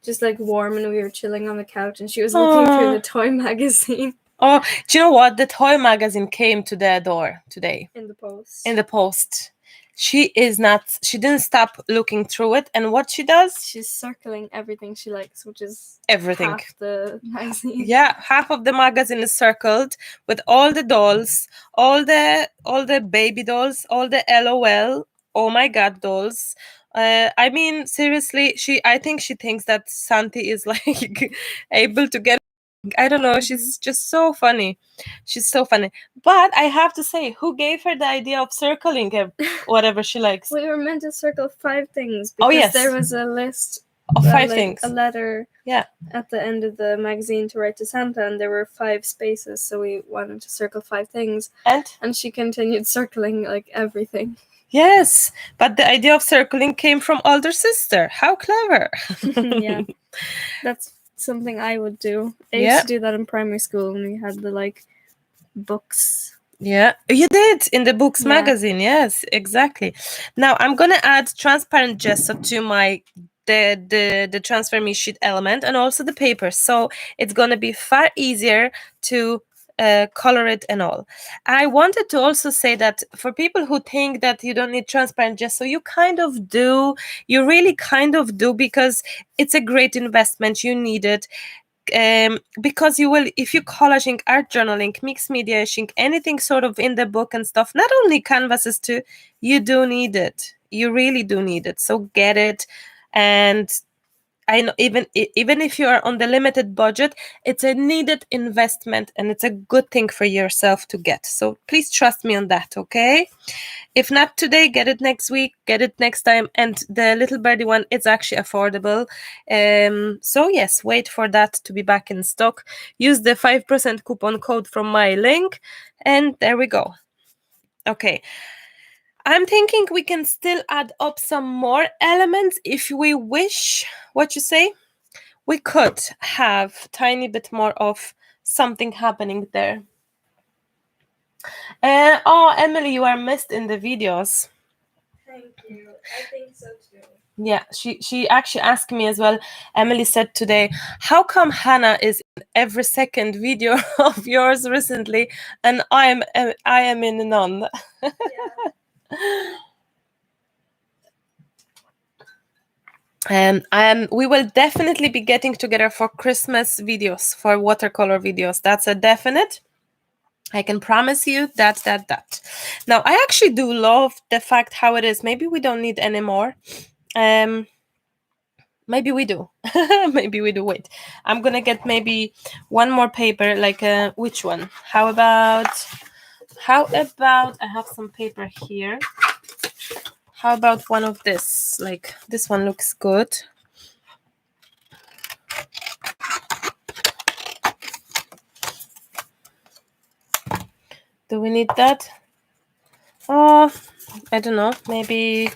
just like warm, and we were chilling on the couch, and she was looking through the toy magazine. Oh, do you know what? The toy magazine came to their door today. In the post. In the post. She didn't stop looking through it, and what she does? She's circling everything she likes, which is everything. Half the magazine. Yeah, half of the magazine is circled with all the dolls, all the baby dolls, all the LOL, oh my god dolls. I mean, seriously, I think she thinks that Santi is like able to get. I don't know. She's just so funny. She's so funny. But I have to say, who gave her the idea of circling whatever she likes? We were meant to circle 5 things because there was a list of 5 things. A letter at the end of the magazine to write to Santa, and there were 5 spaces, so we wanted to circle 5 things. And she continued circling like everything. Yes, but the idea of circling came from older sister. How clever. Yeah. That's something I would do. I used to do that in primary school when we had the like books. Yeah, you did in the books magazine. Yes, exactly. Now I'm gonna add transparent gesso to my the transfer me sheet element and also the paper, so it's gonna be far easier to color it and all. I wanted to also say that for people who think that you don't need transparent gesso, you kind of do. You really kind of do, because it's a great investment. You need it. Because you will, if you collage ink, art journal ink, mixed media ink, anything sort of in the book and stuff, not only canvases too, you do need it. You really do need it. So get it. And I know even if you are on the limited budget, it's a needed investment and it's a good thing for yourself to get. So please trust me on that, okay? If not today, get it next week, get it next time. And the little birdie one, it's actually affordable. So yes, wait for that to be back in stock. Use the 5% coupon code from my link, and there we go. Okay. I'm thinking we can still add up some more elements if we wish. What you say? We could have tiny bit more of something happening there. Oh, Emily, you are missed in the videos. Thank you. I think so too. Yeah, she actually asked me as well. Emily said today, how come Hannah is in every second video of yours recently and I am in none? Yeah. We will definitely be getting together for Christmas videos, for watercolor videos. That's a definite. I can promise you that. Now, I actually do love the fact how it is. Maybe we don't need any more. Maybe we do. Maybe we do. Wait, I'm gonna get maybe one more paper. Like which one? How about? I have some paper here. How about one of this? Like this one looks good. Do we need that? Oh, I don't know. Maybe,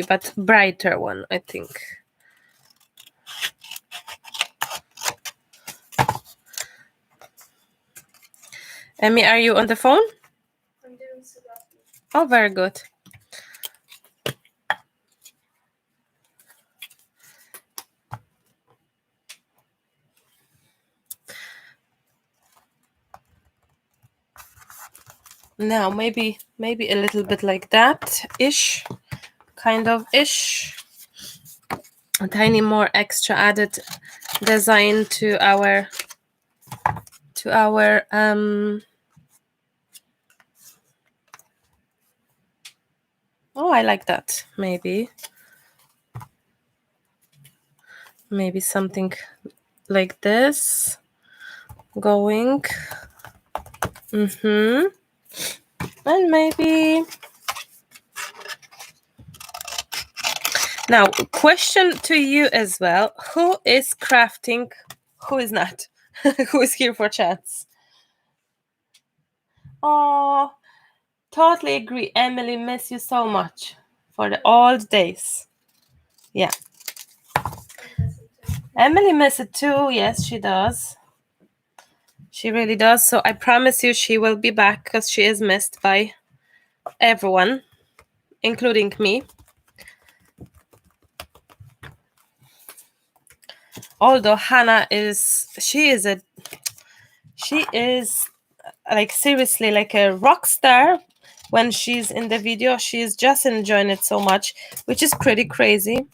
but brighter one, I think. Emmy, are you on the phone? I'm doing sudoku. Oh, very good. Now, maybe a little bit like that-ish, kind of-ish. A tiny more extra added design to our oh, I like that. Maybe something like this going. And maybe now question to you as well, who is crafting, who is not? Who is here for chats? Oh, totally agree, Emily, miss you so much for the old days. Yeah, Emily miss it too. Yes, she does. She really does. So I promise you she will be back, because she is missed by everyone, including me. Although Hannah is like seriously like a rock star when she's in the video. She's just enjoying it so much, which is pretty crazy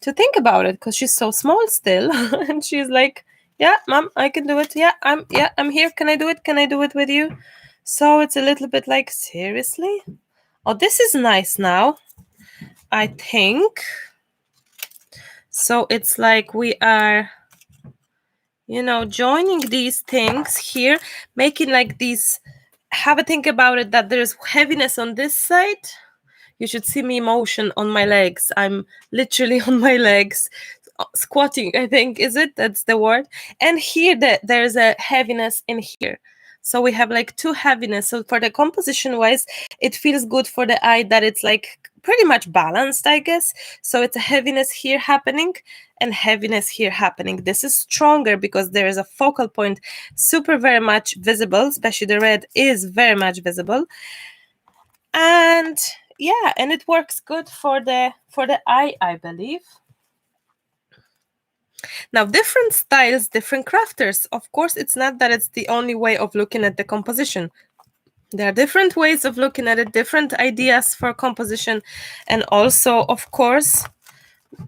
to think about it, because she's so small still. And she's like, yeah, mom, I can do it. Yeah, I'm here. Can I do it? Can I do it with you? So it's a little bit like, seriously? Oh, this is nice now, I think. So it's like we are, you know, joining these things here, making like these, have a think about it, that there's heaviness on this side. You should see me motion on my legs. I'm literally on my legs, squatting, I think, is it? That's the word. And here there's a heaviness in here. So we have like two heaviness. So for the composition wise, it feels good for the eye that it's like pretty much balanced, I guess. So it's a heaviness here happening and heaviness here happening. This is stronger because there is a focal point super very much visible, especially the red is very much visible. And yeah, and it works good for the eye, I believe. Now, different styles, different crafters. Of course, it's not that it's the only way of looking at the composition. There are different ways of looking at it, different ideas for composition. And also, of course,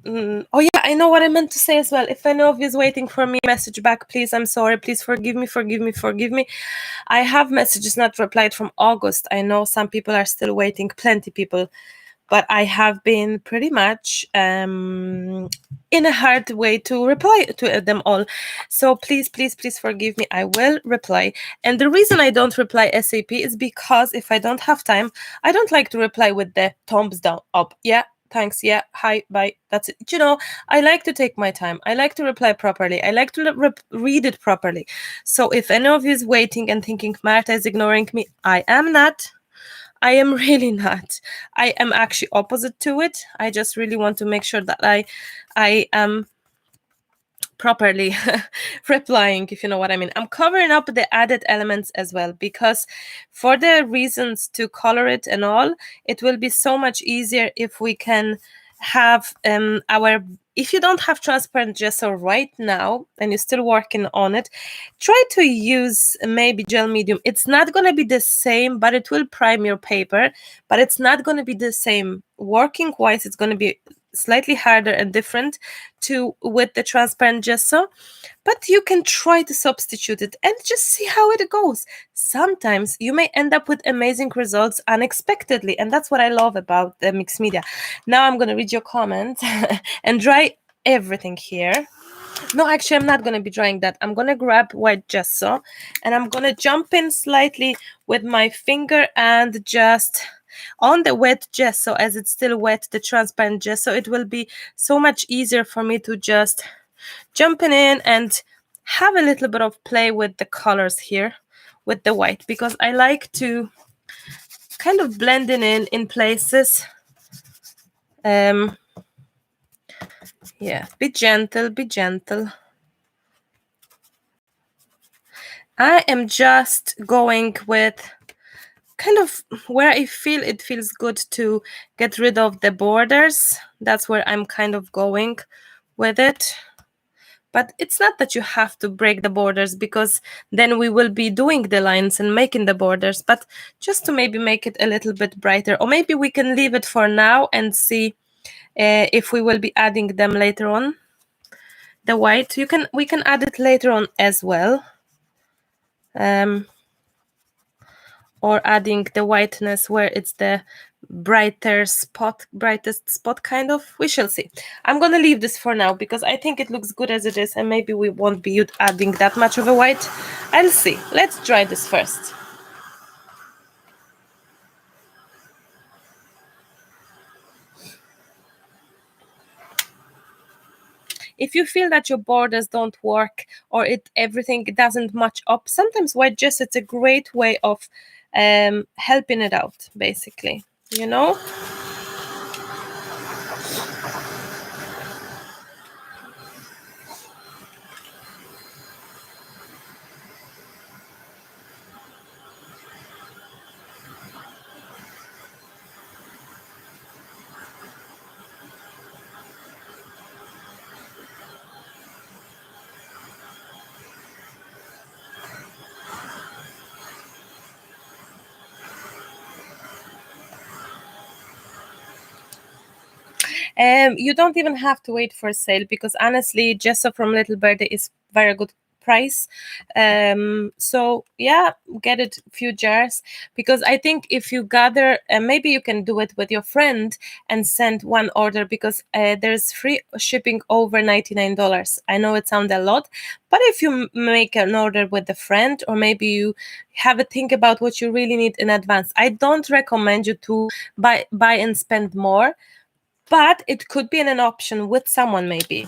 oh yeah, I know what I meant to say as well. If any of you is waiting for me, message back, please. I'm sorry. Please forgive me, forgive me, forgive me. I have messages not replied from August. I know some people are still waiting, plenty people. But I have been pretty much in a hard way to reply to them all. So please, please, please forgive me. I will reply. And the reason I don't reply SAP is because if I don't have time, I don't like to reply with the thumbs down up. Yeah, thanks. Yeah, hi, bye. That's it. You know, I like to take my time. I like to reply properly. I like to read it properly. So if any of you is waiting and thinking Marta is ignoring me, I am not. I am really not. I am actually opposite to it. I just really want to make sure that I am properly replying, if you know what I mean. I'm covering up the added elements as well, because for the reasons to color it and all, it will be so much easier if we can have if you don't have transparent gesso right now and you're still working on it, try to use maybe gel medium. It's not going to be the same, but it will prime your paper, but it's not going to be the same. Working wise, it's going to be slightly harder and different with the transparent gesso, but you can try to substitute it and just see how it goes. Sometimes you may end up with amazing results unexpectedly, and that's what I love about the mixed media. Now I'm going to read your comment and dry everything here. No, actually, I'm not going to be drying that. I'm going to grab white gesso and I'm going to jump in slightly with my finger and just on the wet gesso, as it's still wet, the transparent gesso, it will be so much easier for me to just jump in and have a little bit of play with the colors here with the white, because I like to kind of blend in places. Yeah, be gentle, be gentle. I am just going with kind of where I feel it feels good to get rid of the borders. That's where I'm kind of going with it. But it's not that you have to break the borders, because then we will be doing the lines and making the borders, but just to maybe make it a little bit brighter. Or maybe we can leave it for now and see if we will be adding them later on. the white. We can add it later on as well. Or adding the whiteness where it's the brightest spot kind of. We shall see. I'm gonna leave this for now because I think it looks good as it is, and maybe we won't be adding that much of a white. I'll see. Let's try this first. If you feel that your borders don't work or everything doesn't match up, sometimes white gesso, it's a great way of helping it out, basically, you know. You don't even have to wait for a sale because honestly, gesso from Little Birdie is very good price. So yeah, get it few jars, because I think if you gather, maybe you can do it with your friend and send one order, because there's free shipping over $99. I know it sounds a lot, but if you make an order with a friend, or maybe you have a think about what you really need in advance, I don't recommend you to buy and spend more, but it could be an option with someone maybe.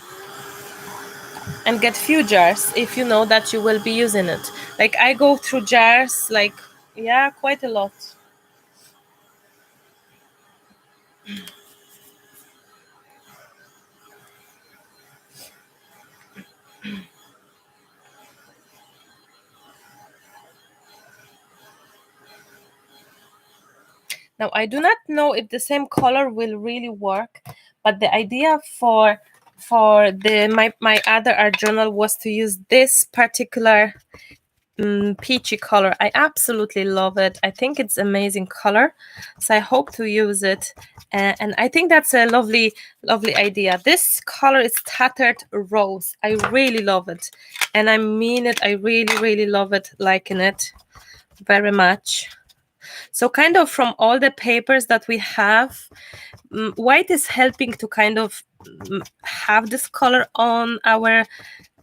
And get few jars if you know that you will be using it. Like I go through jars, like, yeah, quite a lot. Now I do not know if the same color will really work, but the idea for my other art journal was to use this particular peachy color. I absolutely love it. I think it's amazing color, so I hope to use it, and I think that's a lovely idea. This color is Tattered Rose. I really love it, and I mean it. I really love it, liking it very much. So kind of from all the papers that we have, white is helping to kind of have this color on our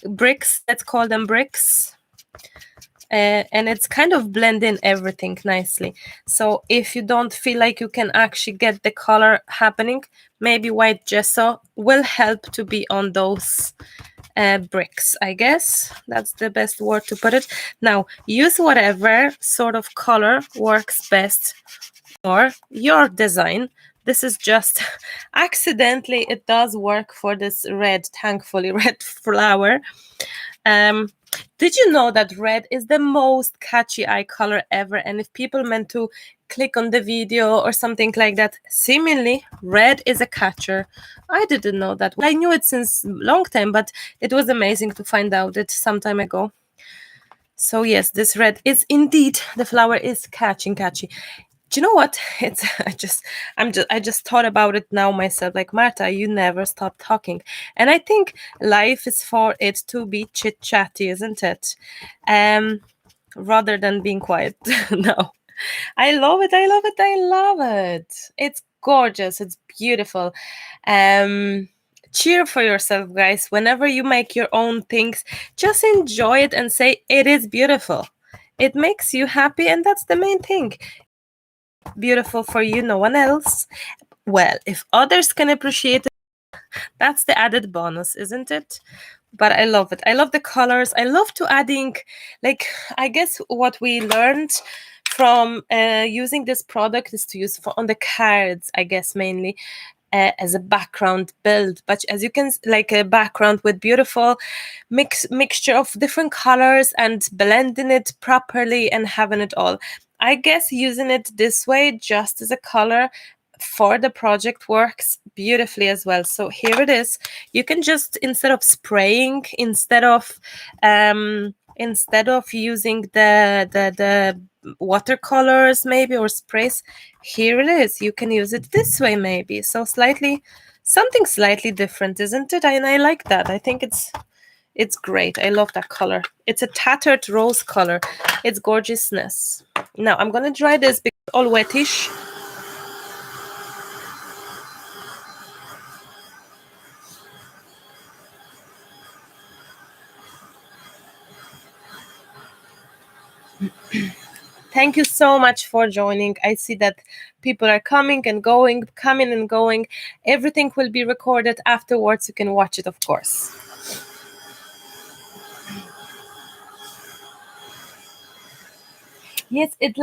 bricks. Let's call them bricks. And it's kind of blending everything nicely. So if you don't feel like you can actually get the color happening, maybe white gesso will help to be on those bricks. I guess that's the best word to put it. Now, use whatever sort of color works best for your design. This is just accidentally, it does work for this red, thankfully, red flower. Did you know that red is the most catchy eye color ever? And if people meant to click on the video or something like that, seemingly red is a catcher. I didn't know that. I knew it since a long time, but it was amazing to find out it some time ago. So yes, this red is indeed, the flower is catchy. Do you know what? It's I just thought about it now myself. Like, Marta, you never stop talking, and I think life is for it to be chit chatty, isn't it? Rather than being quiet. No, I love it. I love it. I love it. It's gorgeous. It's beautiful. Cheer for yourself, guys. Whenever you make your own things, just enjoy it and say it is beautiful. It makes you happy, and that's the main thing. Beautiful for you, no one else. Well, if others can appreciate it, that's the added bonus, isn't it? But I love it. I love the colors. I love to adding, like, I guess what we learned from using this product is to use on the cards, I guess, mainly as a background build. But as you can, like a background with beautiful mixture of different colors and blending it properly and having it all. I guess using it this way just as a color for the project works beautifully as well. So here it is. You can just, instead of spraying, instead of using the watercolors maybe or sprays, here it is. You can use it this way maybe. So slightly something slightly different, isn't it? And I like that. I think it's great. I love that color. It's a tattered rose color. It's gorgeousness. Now I'm gonna dry this because it's all wettish. Thank you so much for joining. I see that people are coming and going, coming and going. Everything will be recorded afterwards. You can watch it, of course. Yes, it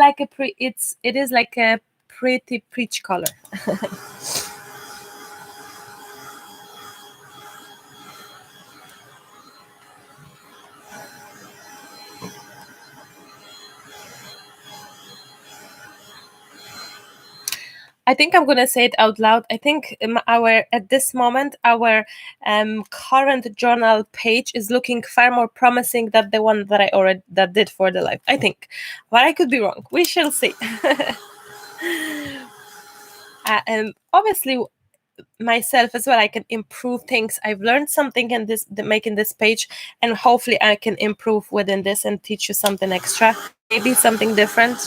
is like a pretty peach color. I think I'm gonna say it out loud. I think at this moment our current journal page is looking far more promising than the one that I already did for the live. I think, but I could be wrong. We shall see. And obviously, myself as well, I can improve things. I've learned something in making this page, and hopefully I can improve within this and teach you something extra, maybe something different.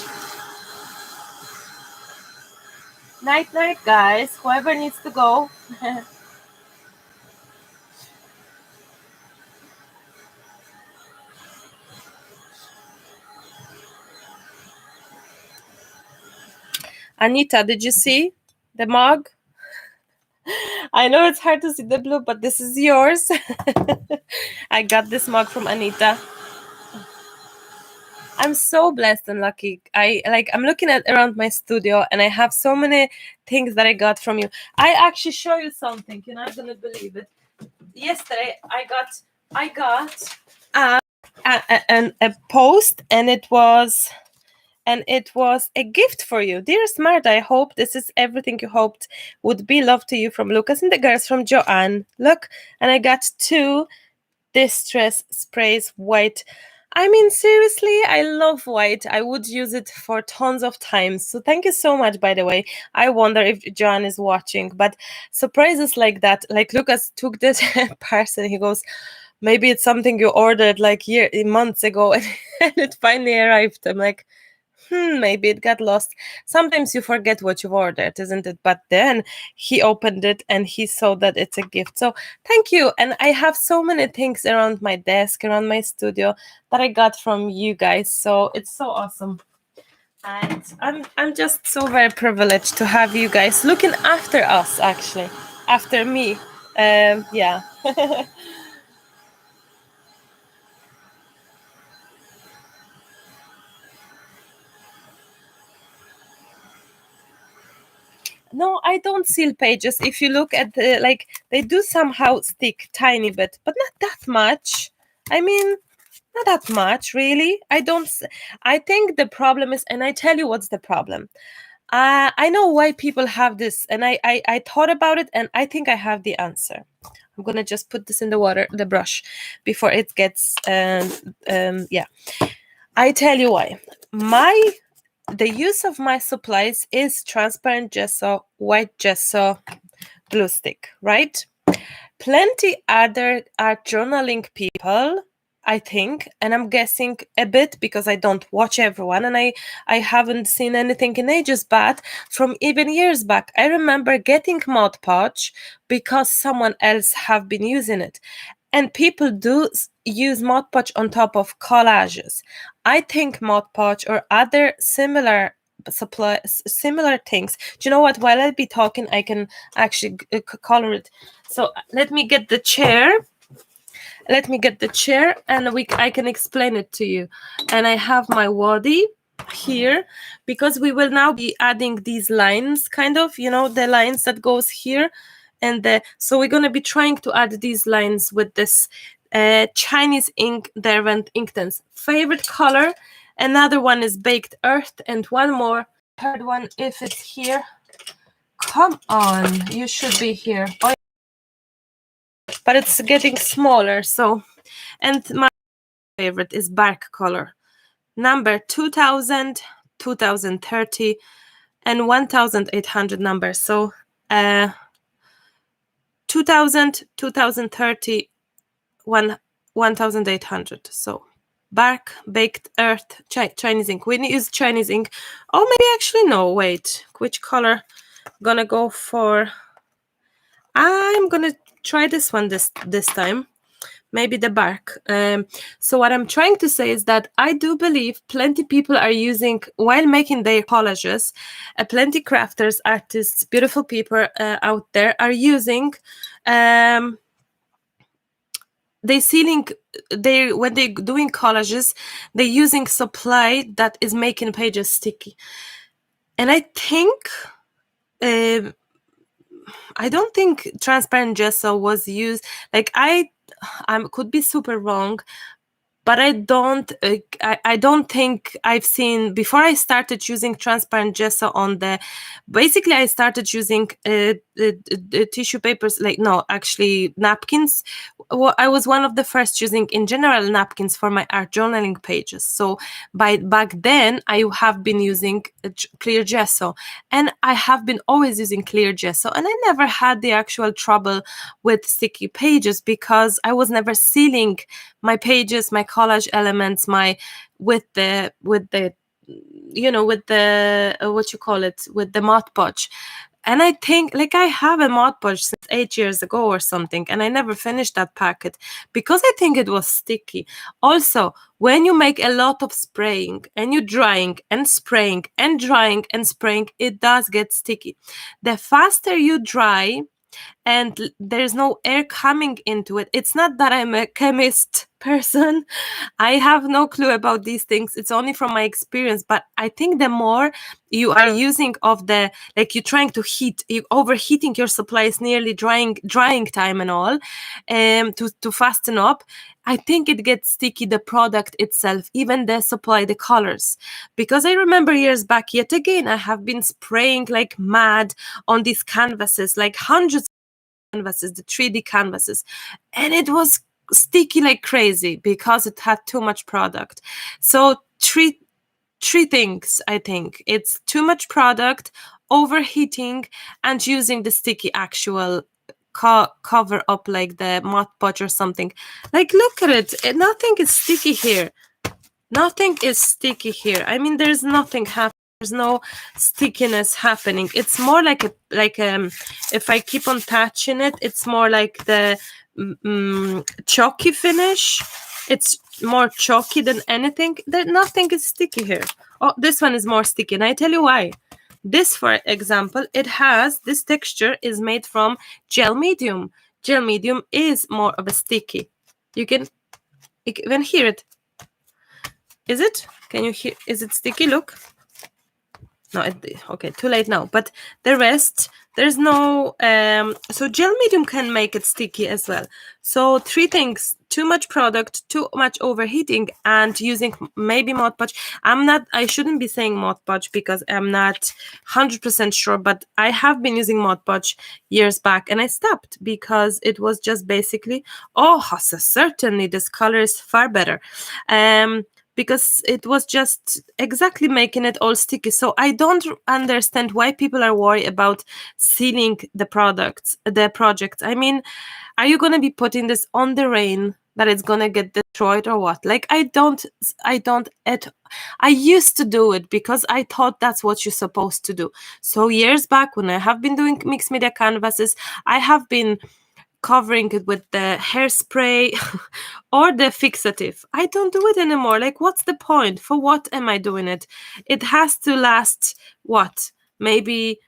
Night night, guys, whoever needs to go. Anita, did you see the mug? I know it's hard to see the blue, but this is yours. I got this mug from Anita. I'm so blessed and lucky. I'm looking at around my studio and I have so many things that I got from you. I actually show you something. You're not gonna believe it. Yesterday I got a post, and it was a gift for you. Dear Smart, I hope this is everything you hoped would be. Love to you from Lucas and the girls from Joanne. Look, and I got 2 Distress sprays, white. I mean, seriously, I love white. I would use it for tons of times. So thank you so much, by the way. I wonder if John is watching, but surprises like that, like Lucas took this parcel, he goes, maybe it's something you ordered like months ago and it finally arrived. I'm like, maybe it got lost. Sometimes you forget what you've ordered, isn't it? But then he opened it and he saw that it's a gift. So thank you. And I have so many things around my desk, around my studio that I got from you guys. So it's so awesome. And I'm just so very privileged to have you guys looking after us, actually, after me. Yeah. No, I don't seal pages. If you look at they do somehow stick tiny bit, but not that much. I mean, not that much, really. I think the problem is, and I tell you what's the problem. I know why people have this, and I thought about it, and I think I have the answer. I'm gonna just put this in the water, the brush, before it gets, yeah. I tell you why. The use of my supplies is transparent gesso, white gesso, glue stick, right? Plenty other are journaling people, I think, and I'm guessing a bit because I don't watch everyone and I haven't seen anything in ages, but from even years back, I remember getting Mod Podge because someone else have been using it. And people do use Mod Podge on top of collages. I think Mod Podge or other similar things. Do you know what? While I'll be talking, I can actually color it. So let me get the chair. And I can explain it to you. And I have my wadi here because we will now be adding these lines, kind of, the lines that goes here. And so we're going to be trying to add these lines with this Chinese ink, Derwent Inktense. Favorite color. Another one is Baked Earth, and one more. Third one, if it's here. Come on, you should be here. Oh, but it's getting smaller, so. And my favorite is Bark color. Number 2000, 2030, and 1800 numbers. So 2000, 2030, 1800. So bark, baked earth, Chinese ink. We use Chinese ink. Oh, maybe actually no, wait. Which color? Gonna go for, I'm gonna try this one this time. Maybe the bark. So what I'm trying to say is that I do believe plenty people are using, while making their collages, plenty crafters, artists, beautiful people out there are using, when they're doing collages, they're using supply that is making pages sticky. And I think, I don't think transparent gesso was used, like I could be super wrong, but I don't think I've seen, before I started using transparent gesso on the, basically I started using tissue papers, like, no, actually napkins. Well, I was one of the first using in general napkins for my art journaling pages. So back then I have been using clear gesso, and I have been always using clear gesso, and I never had the actual trouble with sticky pages because I was never sealing my pages, my collage elements, with the what you call it, with the Mod Podge. And I think, like, I have a Mod Podge since 8 years ago or something, and I never finished that packet because I think it was sticky. Also, when you make a lot of spraying and you're drying and spraying and drying and spraying, it does get sticky. The faster you dry and there's no air coming into it, it's not that I'm a chemist person, I have no clue about these things, it's only from my experience, but I think the more you are using of the, like, you're trying to heat, you overheating your supplies, nearly drying time and all, to fasten up, I think it gets sticky, the product itself, even the supply, the colors. Because I remember years back, yet again, I have been spraying like mad on these canvases, like hundreds of canvases, the 3D canvases, and it was sticky like crazy because it had too much product. So three things, I think. It's too much product, overheating, and using the sticky actual cover up, like the Mod Podge or something. Like, look at it. Nothing is sticky here. Nothing is sticky here. I mean, there's nothing happening. There's no stickiness happening. It's more like if I keep on touching it, it's more like the chalky finish. It's more chalky than anything. Nothing is sticky here. Oh, this one is more sticky, and I tell you why. This, for example, this texture is made from gel medium. Gel medium is more of a sticky. You can even hear it. Is it? Can you hear? Is it sticky? Look. No, okay, too late now. But the rest, there's no, so gel medium can make it sticky as well. So three things: too much product, too much overheating, and using maybe Mod Podge. I shouldn't be saying Mod Podge because I'm not 100% sure, but I have been using Mod Podge years back and I stopped because it was just basically, so certainly this color is far better. Because it was just exactly making it all sticky. So I don't understand why people are worried about sealing the projects. I mean, are you going to be putting this on the rain that it's going to get destroyed or what? Like, I used to do it because I thought that's what you're supposed to do. So years back when I have been doing mixed media canvases, I have been covering it with the hairspray or the fixative. I don't do it anymore. Like, what's the point? For what am I doing it? It has to last, what? Maybe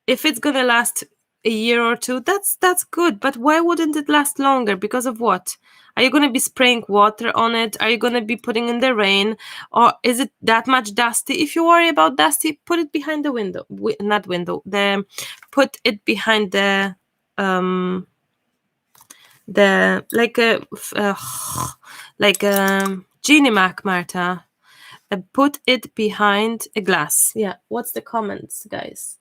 if it's gonna last a year or two, that's good. But why wouldn't it last longer? Because of what? Are you gonna be spraying water on it? Are you gonna be putting in the rain? Or is it that much dusty? If you worry about dusty, put it behind the window. Not window. Put it behind like a Genie Mac, Marta. Put it behind a glass. Yeah. What's the comments, guys?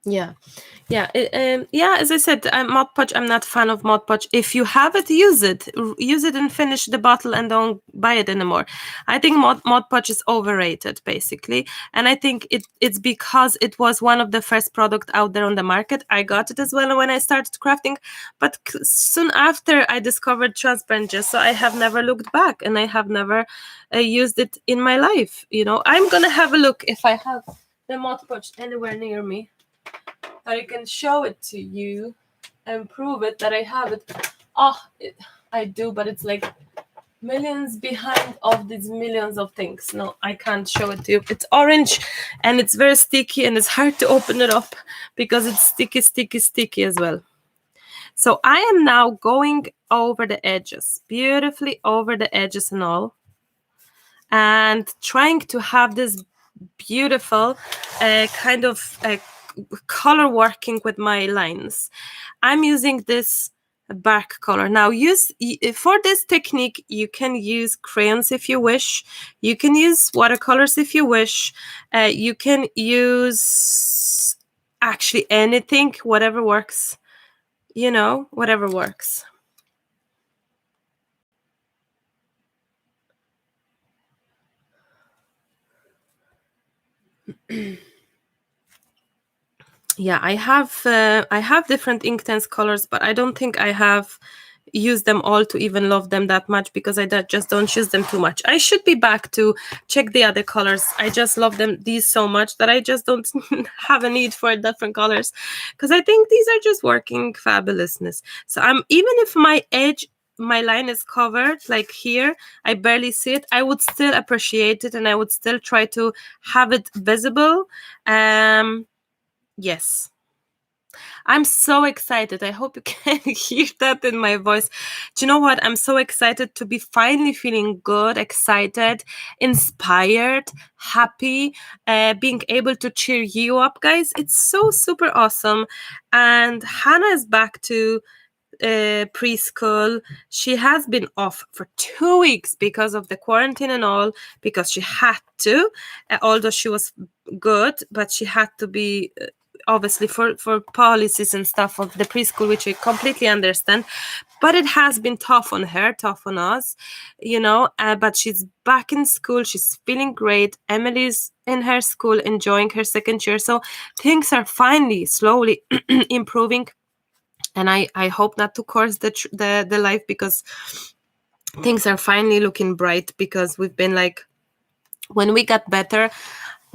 Yeah. Yeah, yeah. As I said, Mod Podge. I'm not a fan of Mod Podge. If you have it, use it. Use it and finish the bottle, and don't buy it anymore. I think Mod Podge is overrated, basically, and I think it's because it was one of the first product out there on the market. I got it as well when I started crafting, but soon after I discovered transparent gesso. I have never looked back, and I have never used it in my life. You know, I'm gonna have a look if I have the Mod Podge anywhere near me. I can show it to you and prove it that I have it. Oh, I do, but it's like millions behind of these millions of things. No, I can't show it to you. It's orange and it's very sticky and it's hard to open it up because it's sticky as well. So I am now going over the edges, beautifully over the edges and all, and trying to have this beautiful kind of color working with my lines. I'm using this bark color. Now for this technique, you can use crayons if you wish. You can use watercolors if you wish. You can use actually anything, whatever works, you know, whatever works. Yeah, I have different Inktense colors, but I don't think I have used them all to even love them that much because I just don't use them too much. I should be back to check the other colors. I just love these so much that I just don't have a need for different colors because I think these are just working fabulousness. So even if my line is covered, like here, I barely see it, I would still appreciate it and I would still try to have it visible. Yes. I'm so excited. I hope you can hear that in my voice. Do you know what? I'm so excited to be finally feeling good, excited, inspired, happy, being able to cheer you up, guys. It's so super awesome. And Hannah is back to preschool. She has been off for 2 weeks because of the quarantine and all, because she had to, although she was good, but she had to be obviously for policies and stuff of the preschool, which I completely understand. But it has been tough on her, tough on us, you know. But she's back in school. She's feeling great. Emily's in her school, enjoying her second year. So things are finally, slowly improving. And I hope not to curse the life, because things are finally looking bright, because we've been like, when we got better,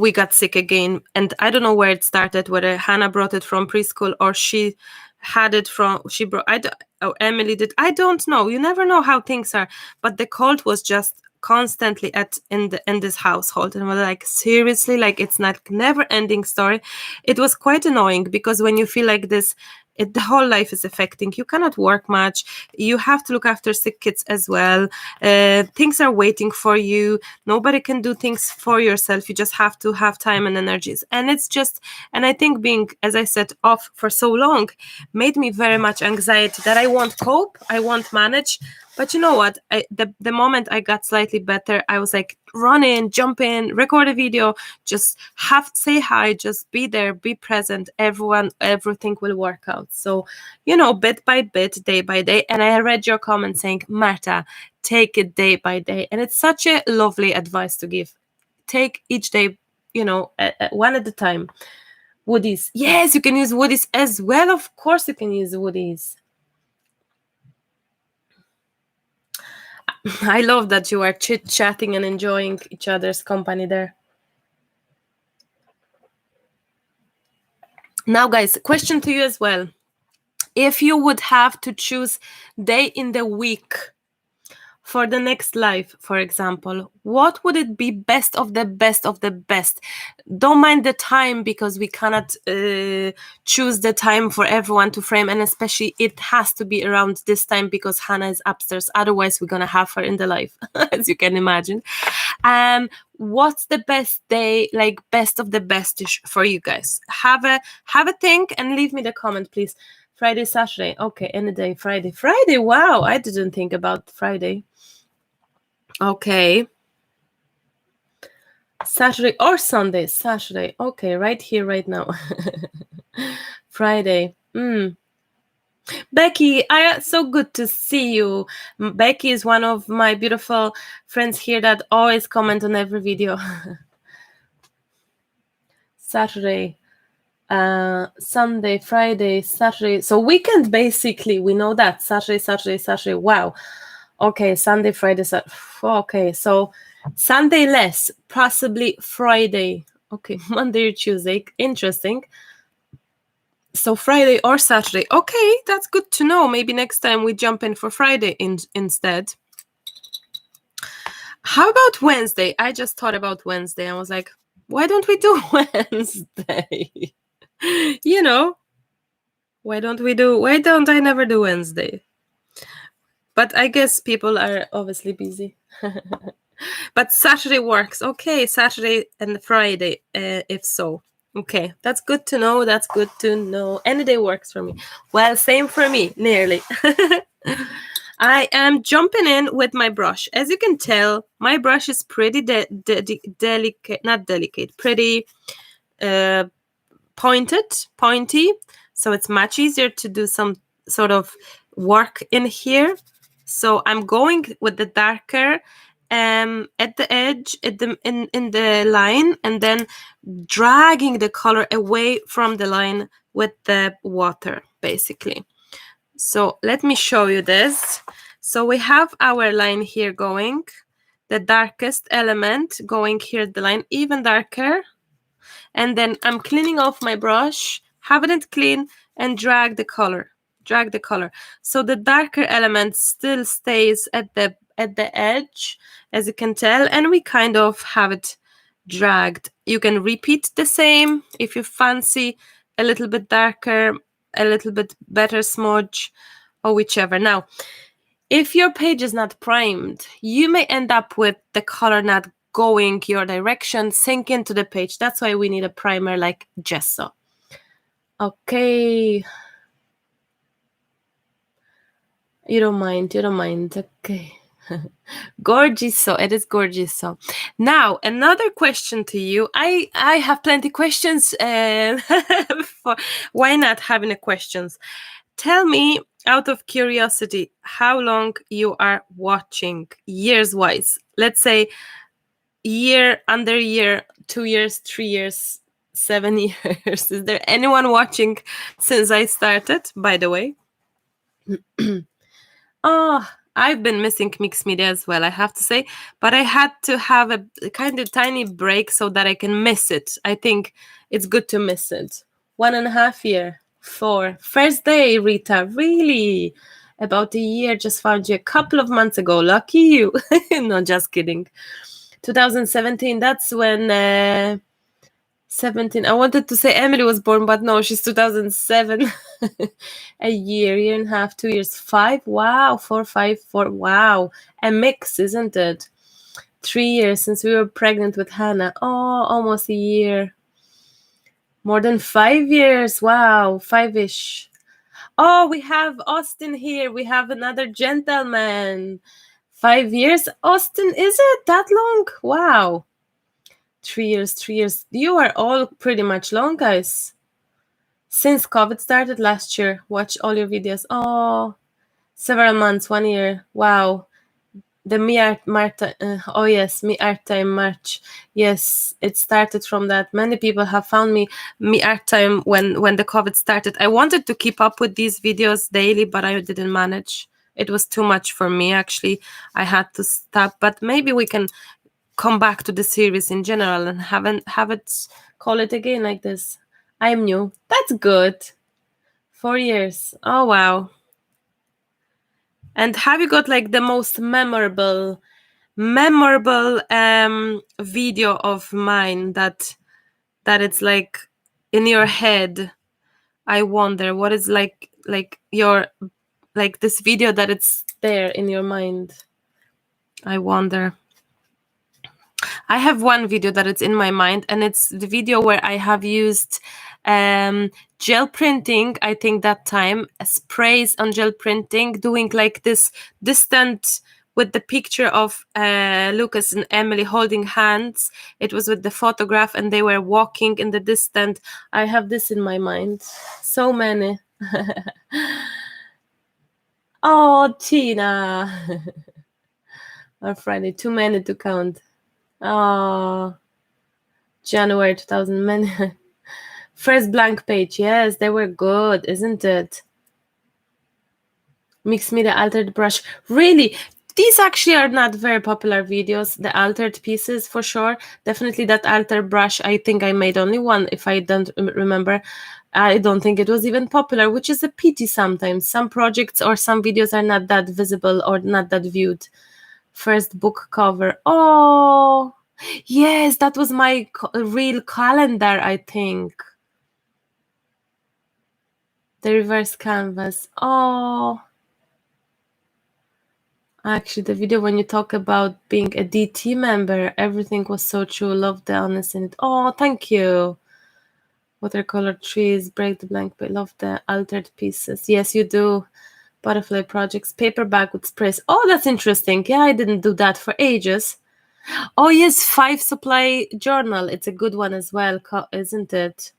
we got sick again. And I don't know where it started, whether Hannah brought it from preschool or she had it from, or Emily did. I don't know. You never know how things are. But the cold was just constantly in this household, and we're like, seriously, like, it's not never ending story. It was quite annoying, because when you feel like this, the whole life is affecting you. Cannot work much. You have to look after sick kids as well. Things are waiting for you. Nobody can do things for yourself. You just have to have time and energies. And I think being, as I said, off for so long made me very much anxiety that I won't cope, I won't manage. But you know what? The moment I got slightly better, I was like, run in, jump in, record a video, just say hi, just be there, be present. Everything will work out. So, you know, bit by bit, day by day. And I read your comment saying, Marta, take it day by day. And it's such a lovely advice to give. Take each day, you know, one at a time. Woodies. Yes, you can use woodies as well. Of course you can use woodies. I love that you are chit-chatting and enjoying each other's company there. Now, guys, question to you as well. If you would have to choose day in the week for the next life, for example, what would it be? Best of the best of the best. Don't mind the time, because we cannot choose the time for everyone to frame, and especially it has to be around this time, because Hannah is upstairs. Otherwise, we're gonna have her in the life, as you can imagine. What's the best day, like best of the best for you guys? Have a think and leave me the comment, please. Friday, Saturday. Okay, any day. Friday. Wow, I didn't think about Friday. Okay. Saturday or Sunday. Saturday. Okay, right here, right now. Friday. Becky, so good to see you. Becky is one of my beautiful friends here that always comment on every video. Saturday, Sunday, Friday, Saturday. So weekend, basically, we know that. Saturday. Wow. Okay, Sunday, Friday, Saturday. Okay, so Sunday less, possibly Friday. Okay, Monday or Tuesday. Interesting. So Friday or Saturday. Okay, that's good to know. Maybe next time we jump in for Friday instead. How about Wednesday? I just thought about Wednesday. I was like, why don't we do Wednesday? You know, why don't I never do Wednesday? But I guess people are obviously busy. But Saturday works. Okay, Saturday and Friday, if so. Okay, that's good to know. That's good to know. Any day works for me. Well, same for me, nearly. I am jumping in with my brush. As you can tell, my brush is pretty delicate, not delicate, pretty pointy. So it's much easier to do some sort of work in here. So I'm going with the darker at the edge, in the line, and then dragging the color away from the line with the water, basically. So let me show you this. So we have our line here going, the darkest element going here, the line even darker. And then I'm cleaning off my brush, having it clean, and drag the color. So the darker element still stays at the edge, as you can tell, and we kind of have it dragged. You can repeat the same if you fancy a little bit darker, a little bit better smudge, or whichever. Now, if your page is not primed, you may end up with the color not going your direction, sink into the page. That's why we need a primer like gesso. Okay. You don't mind. Okay. Gorgeous. So it is gorgeous. So now another question to you. I have plenty questions. For why not having a questions? Tell me, out of curiosity, how long you are watching years wise. Let's say year, under year, 2 years, 3 years, 7 years. Is there anyone watching since I started, by the way? Oh, I've been missing mixed media as well, I have to say, but I had to have a kind of tiny break so that I can miss it. I think it's good to miss it. 1.5 years. 4. First day, Rita, really? About a year, just found you a couple of months ago. Lucky you. No, just kidding. 2017, that's when 17. I wanted to say Emily was born, but no, she's 2007. A year and a half, 2 years, 5. Wow, 4, 5, 4. Wow, a mix, isn't it? 3 years since we were pregnant with Hannah. Oh, almost a year. More than 5 years. Wow, 5-ish. Oh, we have Austin here. We have another gentleman. 5 years. Austin, is it that long? Wow. 3 years, 3 years. You are all pretty much long, guys. Since COVID started last year, watch all your videos. Oh, several months, 1 year. Wow. The Me Art Marta. Oh yes, Me Art Time March. Yes, it started from that. Many people have found Me Art Time when the COVID started. I wanted to keep up with these videos daily, but I didn't manage. It was too much for me, actually. I had to stop. But maybe we can come back to the series in general and have it call it again like this. I'm new. That's good. 4 years. Oh wow. And have you got like the most memorable video of mine that it's like in your head? I wonder what is like your like this video that it's there in your mind. I wonder. I have one video that it's in my mind, and it's the video where I have used gel printing. I think that time sprays on gel printing, doing like this distant with the picture of Lucas and Emily holding hands. It was with the photograph and they were walking in the distance. I have this in my mind. So many. Oh, Tina. Our Friday, too many to count. Oh, January 2000, many. First blank page, yes, they were good, isn't it? Mixed media altered brush. Really, these actually are not very popular videos, the altered pieces for sure. Definitely that altered brush, I think I made only one, if I don't remember. I don't think it was even popular, which is a pity sometimes. Some projects or some videos are not that visible or not that viewed. First book cover. Oh, yes, that was my real calendar, I think. The reverse canvas. Oh. Actually, the video when you talk about being a DT member, everything was so true. Love the honesty in it. Oh, thank you. Watercolor trees, break the blank, but love the altered pieces. Yes, you do. Butterfly projects, paperback with sprays. Oh, that's interesting. Yeah, I didn't do that for ages. Oh, yes, 5 supply journal. It's a good one as well, isn't it?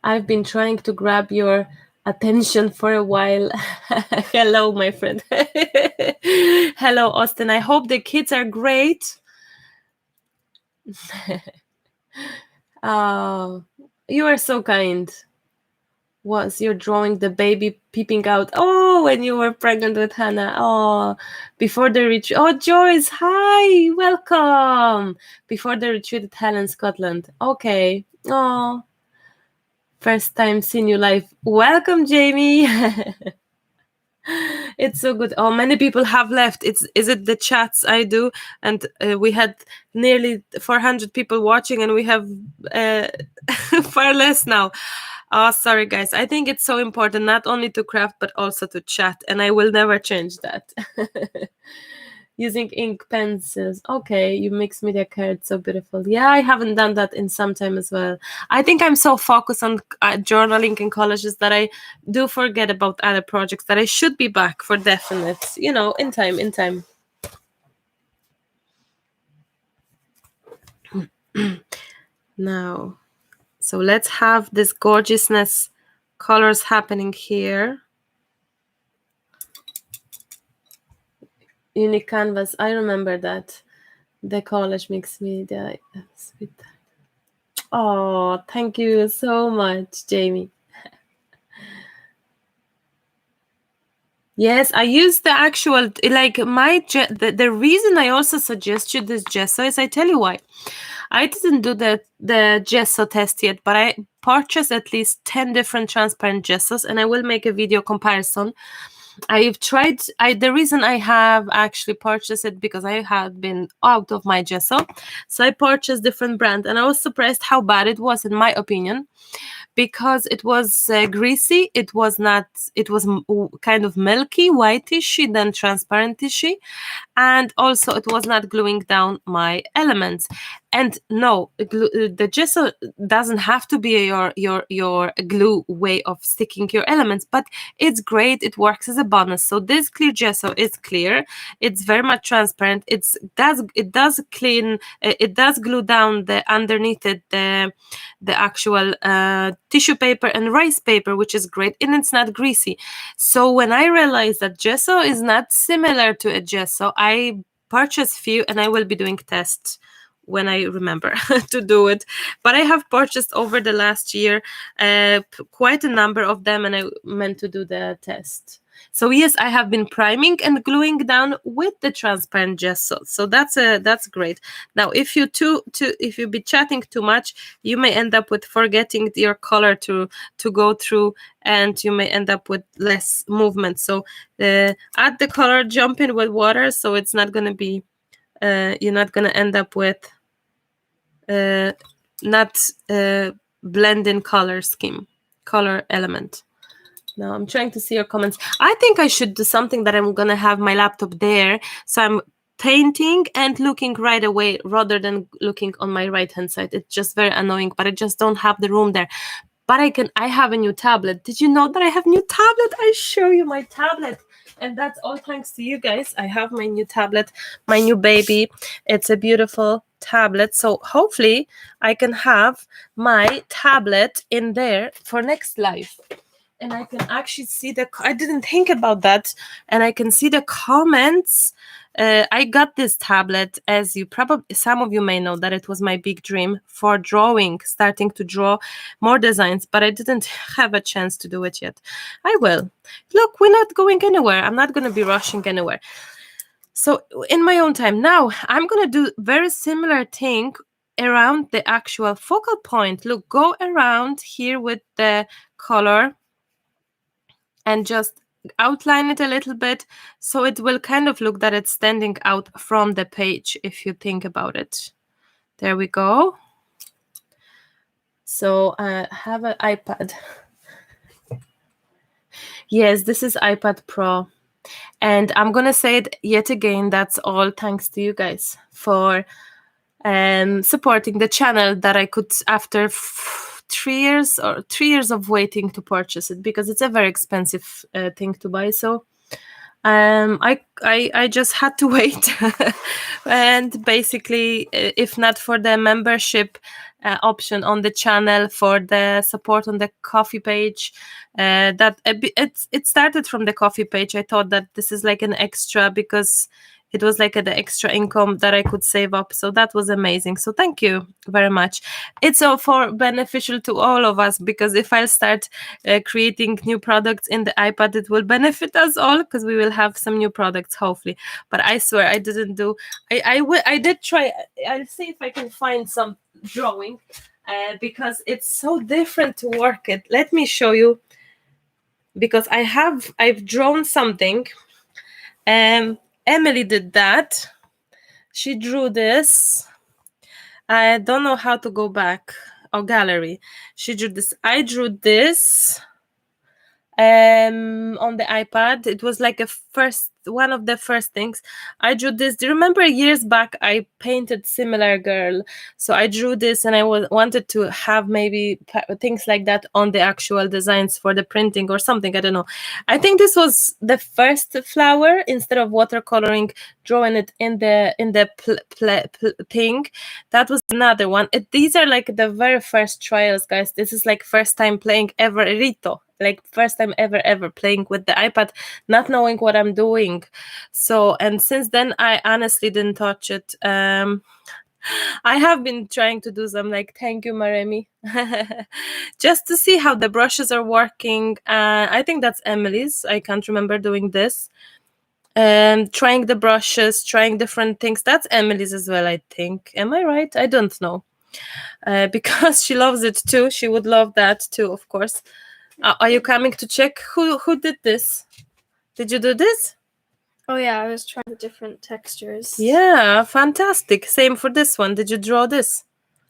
I've been trying to grab your attention for a while. Hello, my friend. Hello, Austin. I hope the kids are great. Oh, you are so kind. Was you're drawing the baby peeping out? Oh, when you were pregnant with Hannah. Oh, before the retreat. Oh, Joyce, hi, welcome. Before the retreat at Helen, Scotland. Okay. Oh, first time seeing you live. Welcome, Jamie. It's so good. Oh, many people have left. Is it the chats I do? And we had nearly 400 people watching, and we have far less now. Oh, sorry, guys. I think it's so important not only to craft but also to chat, and I will never change that. Using ink pencils. Okay, you mix media cards, so beautiful. Yeah, I haven't done that in some time as well. I think I'm so focused on journaling and collages that I do forget about other projects that I should be back for definite, you know, in time. Now, so let's have this gorgeousness colors happening here. Unique canvas, I remember that. The collage mixed media. Sweet. Oh, thank you so much, Jamie. Yes, I use the actual, like my, the reason I also suggest you this gesso is I tell you why. I didn't do the gesso test yet, but I purchased at least 10 different transparent gessos, and I will make a video comparison. I've tried, the reason I have actually purchased it because I had been out of my gesso. So I purchased different brand, and I was surprised how bad it was in my opinion, because it was greasy. It was not, it was kind of milky, whitish, then transparentishy, and also it was not gluing down my elements. And no, the gesso doesn't have to be your glue way of sticking your elements, but it's great. It works as a bonus. So this clear gesso is clear. It's very much transparent. It does clean. It does glue down the underneath it the actual tissue paper and rice paper, which is great, and it's not greasy. So when I realized that gesso is not similar to a gesso, I purchased few, and I will be doing tests when I remember to do it. But I have purchased over the last year quite a number of them, and I meant to do the test. So yes, I have been priming and gluing down with the transparent gesso. So that's great. Now, if you if you be chatting too much, you may end up with forgetting your color to go through, and you may end up with less movement. So add the color, jump in with water, so it's not going to be you're not going to end up with not blend-in color scheme, color element. Now I'm trying to see your comments. I think I should do something that I'm going to have my laptop there, so I'm painting and looking right away rather than looking on my right hand side. It's just very annoying, but I just don't have the room there. but I have a new tablet. Did you know that I have new tablet? I show you my tablet. And that's all thanks to you guys. I have my new tablet, my new baby. It's a beautiful tablet. So hopefully I can have my tablet in there for next live. And I can actually see I didn't think about that. And I can see the comments. I got this tablet, as some of you may know, that it was my big dream for drawing, starting to draw more designs, but I didn't have a chance to do it yet. I will. Look, we're not going anywhere. I'm not going to be rushing anywhere. So in my own time, now I'm going to do very similar thing around the actual focal point. Look, go around here with the color and just outline it a little bit, so it will kind of look that it's standing out from the page if you think about it. There we go. So I have an iPad. Yes, this is iPad Pro. And I'm going to say it yet again, that's all thanks to you guys for supporting the channel that I could, after 3 years of waiting to purchase it, because it's a very expensive thing to buy. So I just had to wait. And basically, if not for the membership option on the channel, for the support on the coffee page, that it started from the coffee page. I thought that this is like an extra, because it was like the extra income that I could save up. So that was amazing. So thank you very much. It's all for beneficial to all of us, because if I start creating new products in the iPad, it will benefit us all, because we will have some new products, hopefully. But I swear I didn't do, I did try. I'll see if I can find some drawing, because it's so different to work it. Let me show you, because I've drawn something. Emily did that. She drew this. I don't know how to go back. Oh, gallery. She drew this. I drew this on the iPad. It was like one of the first things. I drew this. Do you remember years back I painted similar girl? So I drew this, and I wanted to have maybe things like that on the actual designs for the printing or something. I don't know. I think this was the first flower. Instead of watercoloring, drawing it in the thing. That was another one. These are like the very first trials, guys. This is like first time playing ever Rito. Like first time ever playing with the iPad, not knowing what I'm doing. So, and since then I honestly didn't touch it. I have been trying to do some, like, thank you, Maremi, just to see how the brushes are working. I think that's Emily's. I can't remember doing this. Trying the brushes, trying different things. That's Emily's as well, I think. Am I right? I don't know. Because she loves it too. She would love that too, of course. Are you coming to check who did this? Did you do this? Oh yeah, I was trying the different textures. Yeah, fantastic. Same for this one. Did you draw this?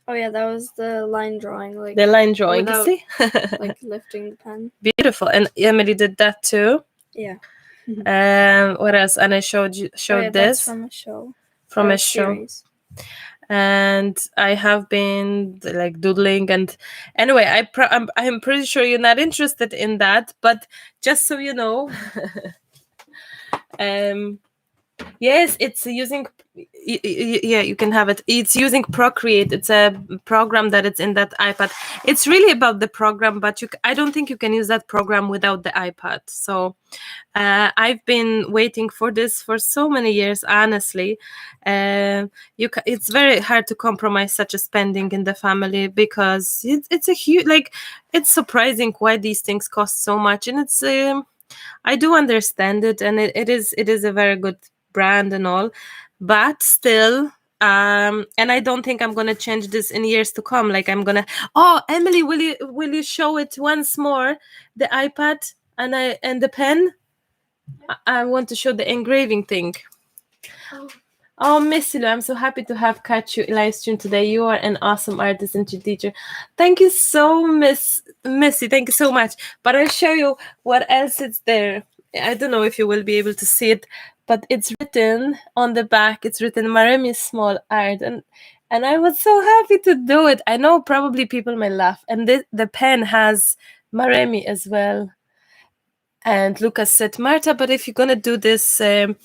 Oh yeah, that was the line drawing. Like the line drawing, without, you see? like lifting the pen. Beautiful. And Emily did that too. Yeah. What else? And I showed this. That's from a show. From a show. Series. And I have been like doodling, and anyway, I'm pretty sure you're not interested in that, but just so you know, yes, it's using, yeah, you can have it. It's using Procreate. It's a program that it's in that iPad. It's really about the program, but I don't think you can use that program without the iPad. So I've been waiting for this for so many years, honestly. It's very hard to compromise such a spending in the family, because it's a huge, like, it's surprising why these things cost so much. And it's I do understand it, and it is a very good brand and all, but still, and I don't think I'm gonna change this in years to come. Like, I'm gonna, oh, Emily, will you show it once more, the iPad and the pen? I want to show the engraving thing. Oh, Missy Lou, I'm so happy to have catch you live stream today. You are an awesome artist and teacher. Thank you so, Missy. Thank you so much. But I'll show you what else is there. I don't know if you will be able to see it, but it's written on the back. It's written Maremi's Small Art, and And I was so happy to do it. I know probably people may laugh. And the pen has Maremi as well. And Lucas said, Marta, but if you're gonna do this, the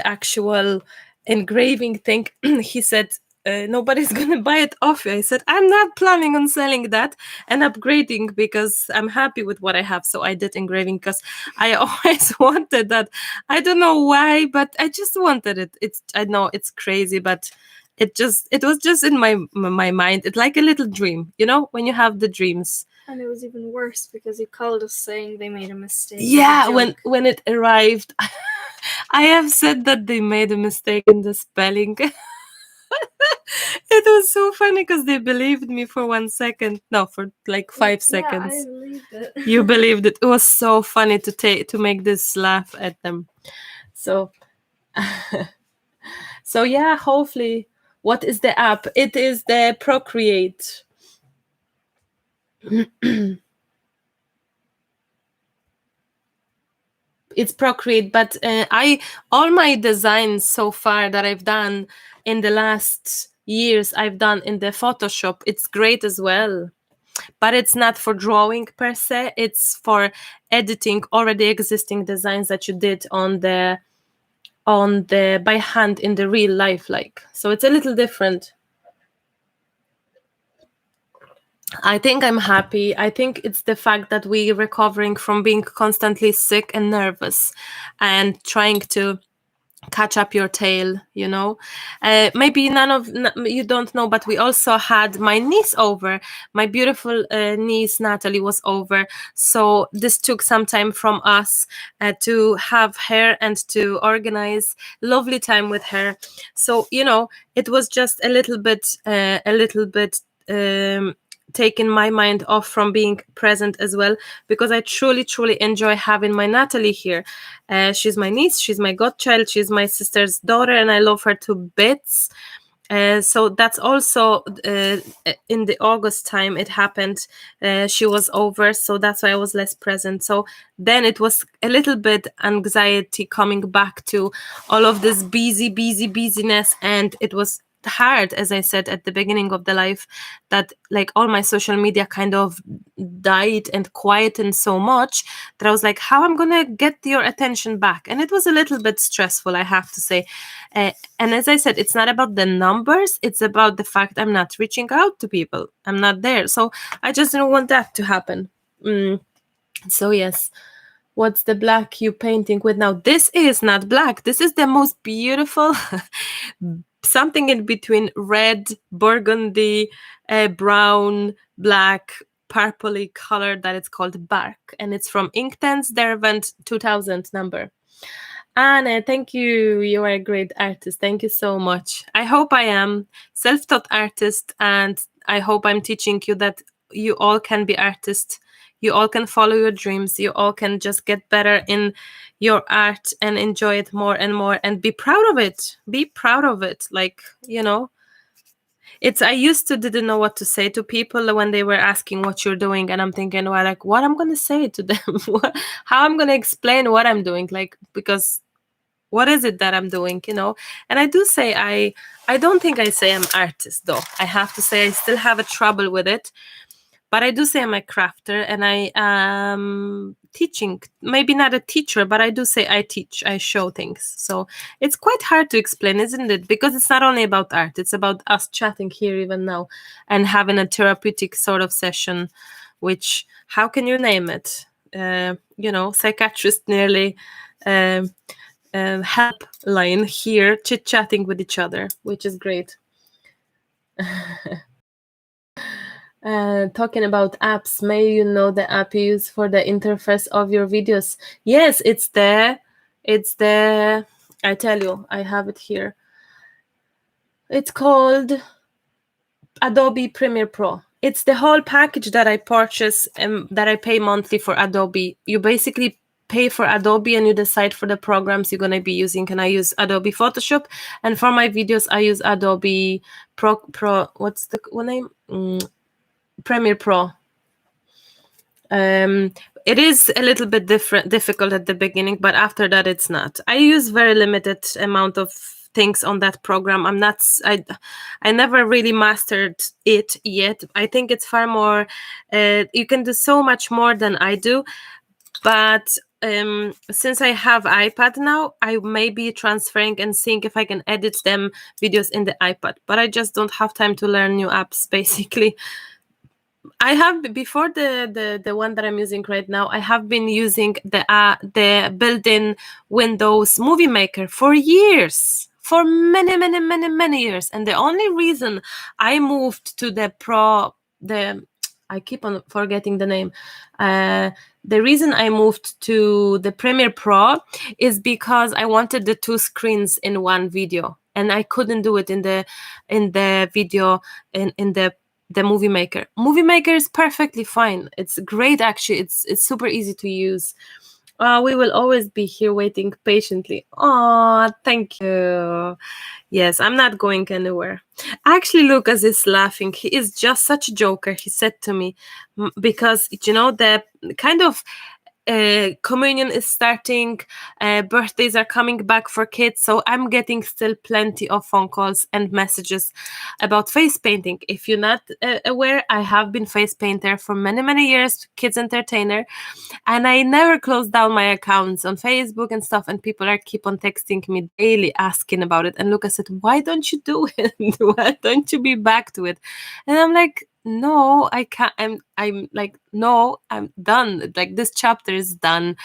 actual engraving thing, he said, nobody's gonna buy it off you. I said, I'm not planning on selling that and upgrading because I'm happy with what I have. So I did engraving because I always wanted that. I don't know why, but I just wanted it. I know it's crazy, but it was just in my mind. It's like a little dream, you know, when you have the dreams. And it was even worse because you called us saying they made a mistake. Yeah, when it arrived, I have said that they made a mistake in the spelling. It was so funny because they believed me for 1 second. No, for like 5 seconds. Yeah, I believed it. You believed it. It was so funny to make this laugh at them. So, so yeah, hopefully. What is the app? It is the Procreate. It's Procreate, but all my designs so far that I've done in the last years, I've done in the Photoshop. It's great as well, but it's not for drawing per se. It's for editing already existing designs that you did on the by hand in the real life, like. So it's a little different. I think I'm happy. I think it's the fact that we're recovering from being constantly sick and nervous and trying to catch up your tail, you know. Maybe you don't know, but we also had my niece over. My beautiful niece Natalie was over, so this took some time from us to have her and to organize lovely time with her. So, you know, it was just a little bit taking my mind off from being present as well, because I truly enjoy having my Natalie here. She's my niece, she's my godchild, she's my sister's daughter, and I love her to bits. So that's also in the August time it happened. She was over, so that's why I was less present. So then it was a little bit anxiety coming back to all of this busyness, and it was hard, as I said at the beginning of the life, that like all my social media kind of died and quietened so much that I was like, how I'm gonna get your attention back? And it was a little bit stressful, I have to say. And as I said, it's not about the numbers, it's about the fact I'm not reaching out to people, I'm not there. So I just didn't want that to happen. So yes, what's the black you painting with now? This is not black, this is the most beautiful something in between red, burgundy, brown, black, purpley color that it's called bark, and it's from Inktense Derwent 2000 number. Anna, thank you. You are a great artist. Thank you so much. I hope I am self-taught artist, and I hope I'm teaching you that you all can be artists. You all can follow your dreams. You all can just get better in your art and enjoy it more and more and be proud of it. Be proud of it. Like, you know, I used to didn't know what to say to people when they were asking what you're doing, and I'm thinking, well, like, what I'm going to say to them? How I'm going to explain what I'm doing? Like, because what is it that I'm doing, you know? And I do say I don't think I say I'm artist, though. I have to say I still have a trouble with it. But I do say I'm a crafter, and I am teaching. Maybe not a teacher, but I do say I teach, I show things. So it's quite hard to explain, isn't it? Because it's not only about art, it's about us chatting here even now and having a therapeutic sort of session, which, how can you name it? You know, psychiatrist nearly helpline here, chit-chatting with each other, which is great. Talking about apps, may you know the app you use for the interface of your videos? Yes, it's the I tell you, I have it here. It's called Adobe Premiere Pro. It's the whole package that I purchase and that I pay monthly for Adobe. You basically pay for Adobe and you decide for the programs you're going to be using. And I use Adobe Photoshop, and for my videos I use Adobe Pro what's the name? Premiere Pro. It is a little bit difficult at the beginning, but after that it's not. I use very limited amount of things on that program. I never really mastered it yet. I think it's far more, you can do so much more than I do. But since I have iPad now, I may be transferring and seeing if I can edit them videos in the iPad. But I just don't have time to learn new apps, basically. I have, before the one that I'm using right now, I have been using the built-in Windows Movie Maker for years, for many years. And the only reason I moved to the Pro, I keep on forgetting the name. The reason I moved to the Premiere Pro is because I wanted the two screens in one video, and I couldn't do it in the video in the Movie Maker. Movie Maker is perfectly fine. It's great, actually. It's super easy to use. We will always be here waiting patiently. Oh, thank you. Yes, I'm not going anywhere. Actually, Lucas is laughing. He is just such a joker, he said to me, because, you know, the kind of communion is starting, birthdays are coming back for kids, so I'm getting still plenty of phone calls and messages about face painting. If you're not aware, I have been face painter for many years, kids entertainer, and I never closed down my accounts on Facebook and stuff, and people are keep on texting me daily asking about it. And Lucas said, why don't you do it? Why don't you be back to it? And I'm like, no, I can't. I'm like, no, I'm done. Like, this chapter is done.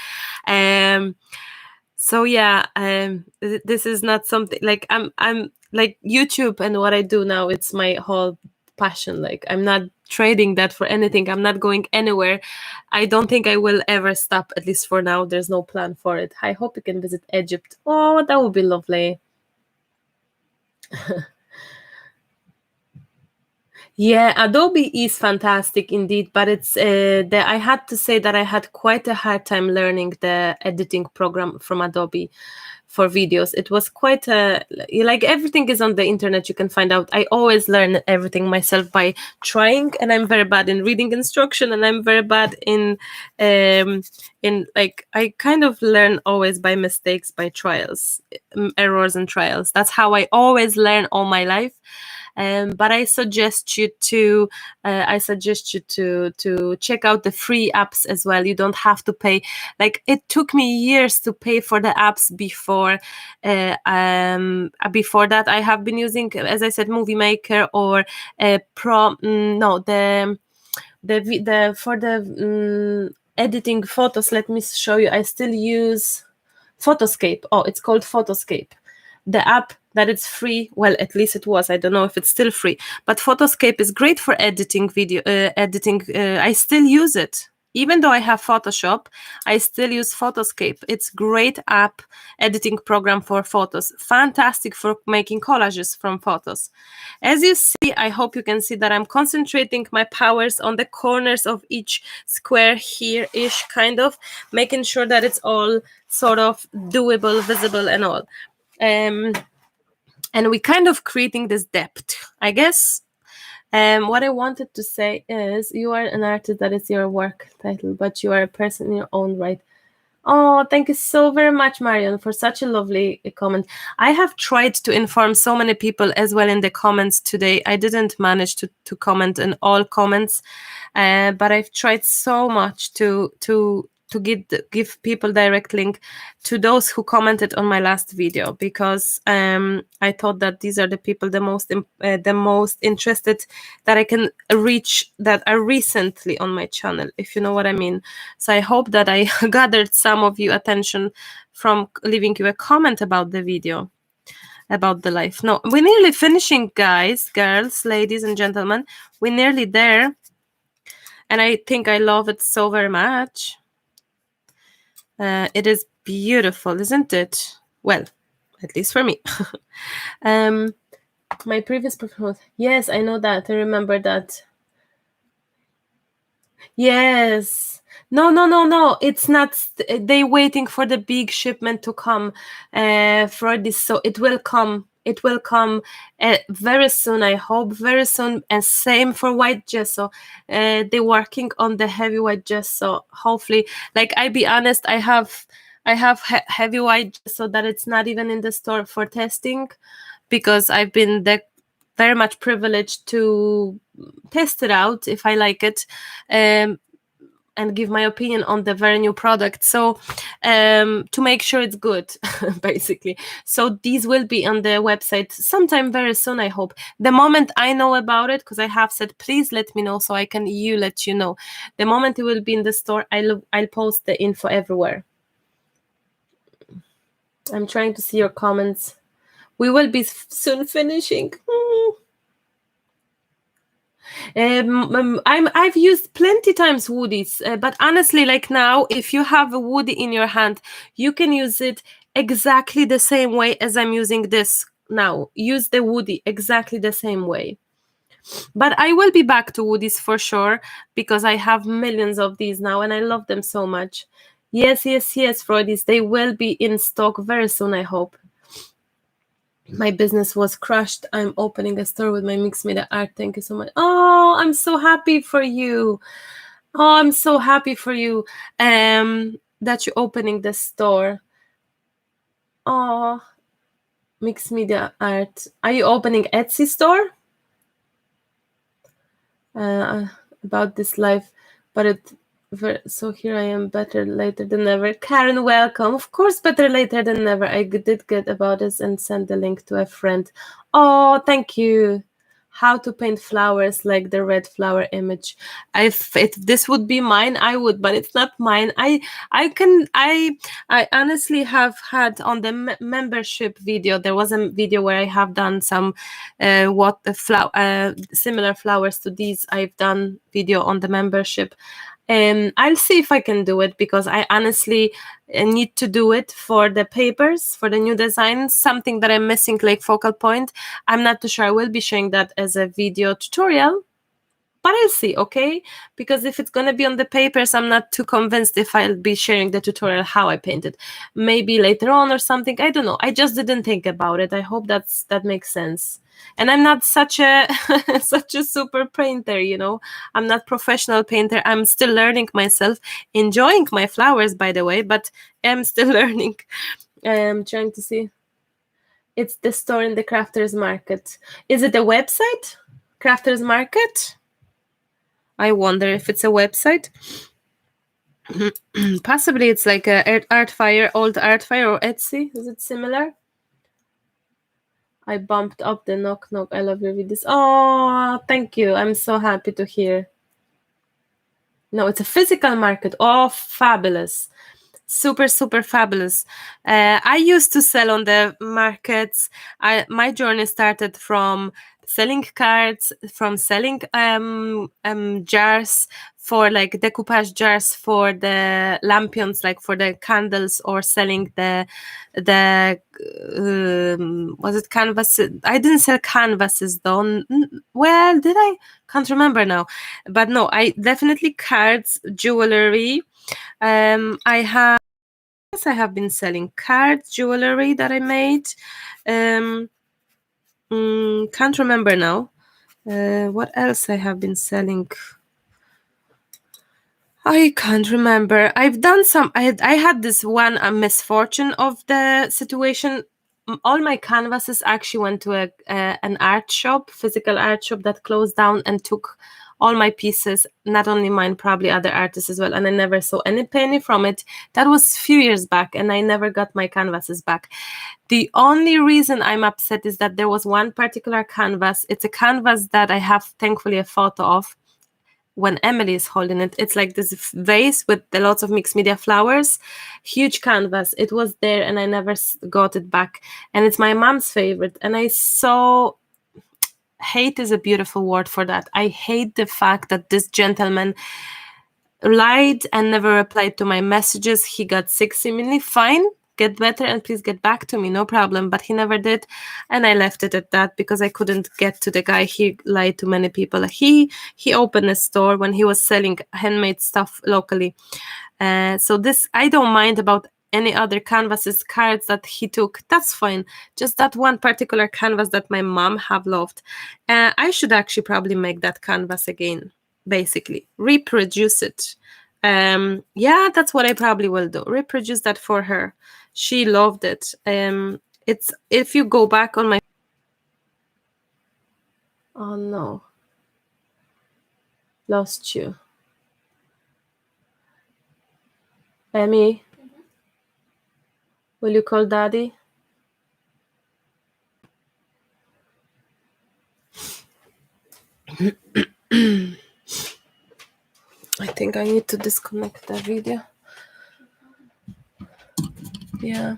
So yeah, this is not something like I'm like YouTube and what I do now. It's my whole passion. Like, I'm not trading that for anything. I'm not going anywhere. I don't think I will ever stop, at least for now. There's no plan for it. I hope you can visit Egypt. Oh, that would be lovely. Yeah, Adobe is fantastic indeed, but it's I had to say that I had quite a hard time learning the editing program from Adobe for videos. It was quite like, everything is on the internet, you can find out. I always learn everything myself by trying, and I'm very bad in reading instruction, and I'm very bad in like, I kind of learn always by mistakes, by trials, errors and trials. That's how I always learn all my life. But I suggest you to check out the free apps as well. You don't have to pay. Like, it took me years to pay for the apps before. Before that, I have been using, as I said, Movie Maker or for the editing photos. Let me show you. I still use Photoscape. Oh, it's called Photoscape. The app that it's free. Well, at least it was. I don't know if it's still free. But Photoscape is great for editing video. I still use it. Even though I have Photoshop, I still use Photoscape. It's great app, editing program for photos. Fantastic for making collages from photos. As you see, I hope you can see that I'm concentrating my powers on the corners of each square here-ish, kind of, making sure that it's all sort of doable, visible and all. And we kind of creating this depth, I guess. What I wanted to say is, you are an artist, that is your work title, but you are a person in your own right. Oh, thank you so very much, Marion, for such a lovely comment. I have tried to inform so many people as well in the comments today. I didn't manage to comment in all comments, but I've tried so much to give people direct link to those who commented on my last video, because I thought that these are the people the most interested that I can reach, that are recently on my channel, if you know what I mean. So I hope that I gathered some of you attention from leaving you a comment about the video, about the life. No, we're nearly finishing, guys, girls, ladies and gentlemen. We're nearly there, and I think I love it so very much. It is beautiful, isn't it? Well, at least for me. My previous performance. Yes, I know that. I remember that. Yes. No. It's not. They waiting for the big shipment to come for this. So it will come. It will come very soon, I hope, very soon. And same for white gesso. They're working on the heavy white gesso. Hopefully, like, I be honest, I have I have heavy white so that it's not even in the store for testing, because I've been very much privileged to test it out if I like it, and give my opinion on the very new product. So to make sure it's good, basically. So these will be on the website sometime very soon, I hope. The moment I know about it, because I have said, please let me know so I can let you know. The moment it will be in the store, I'll post the info everywhere. I'm trying to see your comments. We will be soon finishing. I've used plenty times woodies, but honestly, like now, if you have a woody in your hand, you can use it exactly the same way as I'm using this now. Use the woody exactly the same way. But I will be back to woodies for sure, because I have millions of these now and I love them so much. Yes, Freudies, they will be in stock very soon, I hope. My business was crushed. I'm opening a store with my mixed media art. Thank you so much. Oh, I'm so happy for you. Oh, I'm so happy for you that you're opening the store. Oh, mixed media art. Are you opening Etsy store? About this life, but so here I am, better later than never. Karen, welcome. Of course, better later than never. I did get about this and send the link to a friend. Oh, thank you. How to paint flowers like the red flower image. If this would be mine, I would, but it's not mine. I honestly have had on the membership video, there was a video where I have done some similar flowers to these. I've done video on the membership. I'll see if I can do it, because I honestly need to do it for the papers, for the new designs, something that I'm missing, like focal point. I'm not too sure. I will be sharing that as a video tutorial, but I'll see, okay? Because if it's going to be on the papers, I'm not too convinced if I'll be sharing the tutorial how I painted. Maybe later on or something. I don't know. I just didn't think about it. I hope that makes sense. And I'm not such a such a super painter, you know. I'm not professional painter. I'm still learning myself, enjoying my flowers, by the way, but I'm still learning. I'm trying to see. It's the store in the Crafters Market. Is it a website? Crafters Market? I wonder if it's a website. Possibly it's like a Artfire, old Artfire, or Etsy. Is it similar? I bumped up the knock. I love your videos. Oh, thank you. I'm so happy to hear. No, it's a physical market. Oh, fabulous. Super fabulous. I used to sell on the markets. My journey started from selling cards, from selling jars, for like decoupage jars for the lampions, like for the candles, or selling the was it canvases? I didn't sell canvases though. Well, did I? Can't remember now. But no, I definitely cards, jewelry. I have been selling cards, jewelry that I made. Can't remember now. What else I have been selling? I can't remember. I've done some. I had this one misfortune of the situation. All my canvases actually went to an art shop, physical art shop, that closed down and took all my pieces. Not only mine, probably other artists as well. And I never saw any penny from it. That was a few years back, and I never got my canvases back. The only reason I'm upset is that there was one particular canvas. It's a canvas that I have, thankfully, a photo of when Emily is holding it. It's like this vase with lots of mixed media flowers, huge canvas. It was there and I never got it back. And it's my mom's favorite. And I so hate is a beautiful word for that. I hate the fact that this gentleman lied and never replied to my messages. He got sick seemingly. Fine, get better and please get back to me, no problem. But he never did, and I left it at that because I couldn't get to the guy. He lied to many people. He opened a store when he was selling handmade stuff locally. So this, I don't mind about any other canvases, cards that he took. That's fine. Just that one particular canvas that my mom have loved. I should actually probably make that canvas again, basically reproduce it. Yeah, that's what I probably will do. Reproduce that for her. She loved it. It's, if you go back on my, oh no, lost you. Emmy, will you call daddy? I think I need to disconnect the video. Yeah.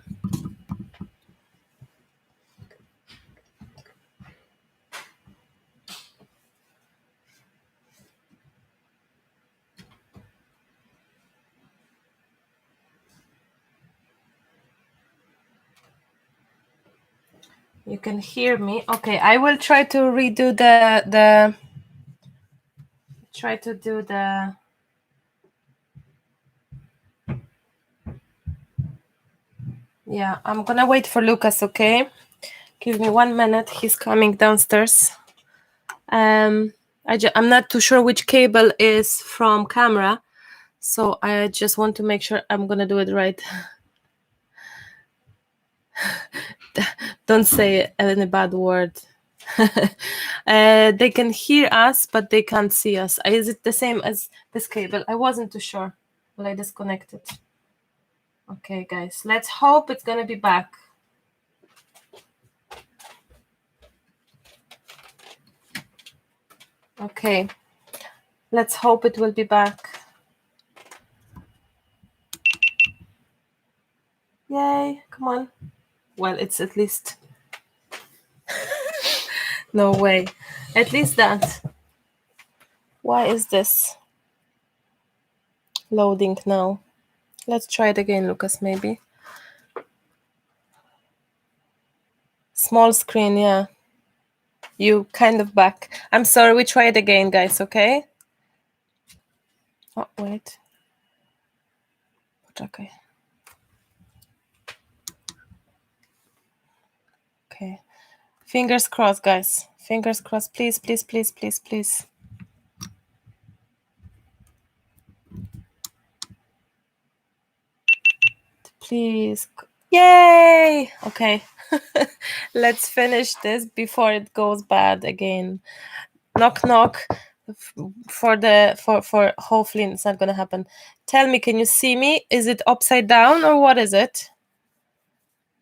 You can hear me. Okay, I will try to redo the try to do the yeah, I'm gonna wait for Lucas, okay? Give me 1 minute. He's coming downstairs. I'm not too sure which cable is from camera, so I just want to make sure I'm gonna do it right. Don't say any bad word. They can hear us, but they can't see us. Is it the same as this cable? I wasn't too sure. Will I disconnect it? Okay, guys, let's hope it's gonna be back. Okay, let's hope it will be back. Yay, come on. Well, it's at least... No way. At least that. Why is this loading now? Let's try it again, Lucas, maybe. Small screen, yeah. You kind of back. I'm sorry, we try it again, guys, okay? Oh, wait. Okay. Okay. Fingers crossed, guys. Fingers crossed. Please, please, please, please, please. Please. Yay! Okay. Let's finish this before it goes bad again. Knock, knock. For hopefully it's not gonna happen. Tell me, can you see me? Is it upside down or what is it?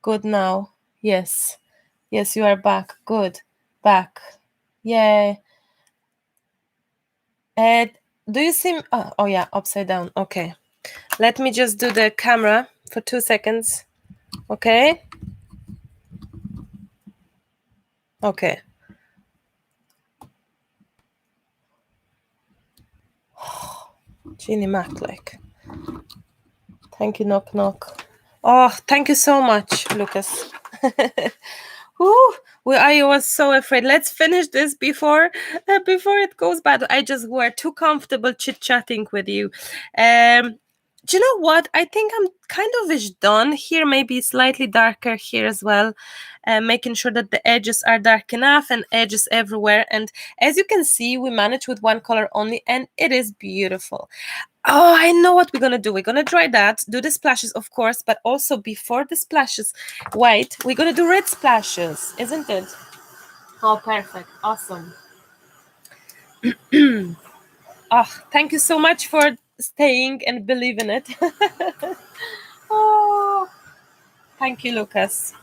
Good now. Yes. Yes, you are back. Good. Back. Yay. Do you see me? Oh yeah, upside down. Okay. Let me just do the camera for 2 seconds. Okay. Okay. Jeannie Mac, like. Thank you, knock, knock. Oh, thank you so much, Lucas. Ooh, I was so afraid. Let's finish this before it goes bad. I just were too comfortable chit-chatting with you. Do you know what? I think I'm kind of ish done here, maybe slightly darker here as well. Making sure that the edges are dark enough and edges everywhere. And as you can see, we managed with one color only, and it is beautiful. Oh, I know what we're gonna do. We're gonna dry that, do the splashes, of course, but also before the splashes white, we're gonna do red splashes, isn't it? Oh, perfect. Awesome. Oh, thank you so much for staying and believing it. Oh, thank you, Lucas.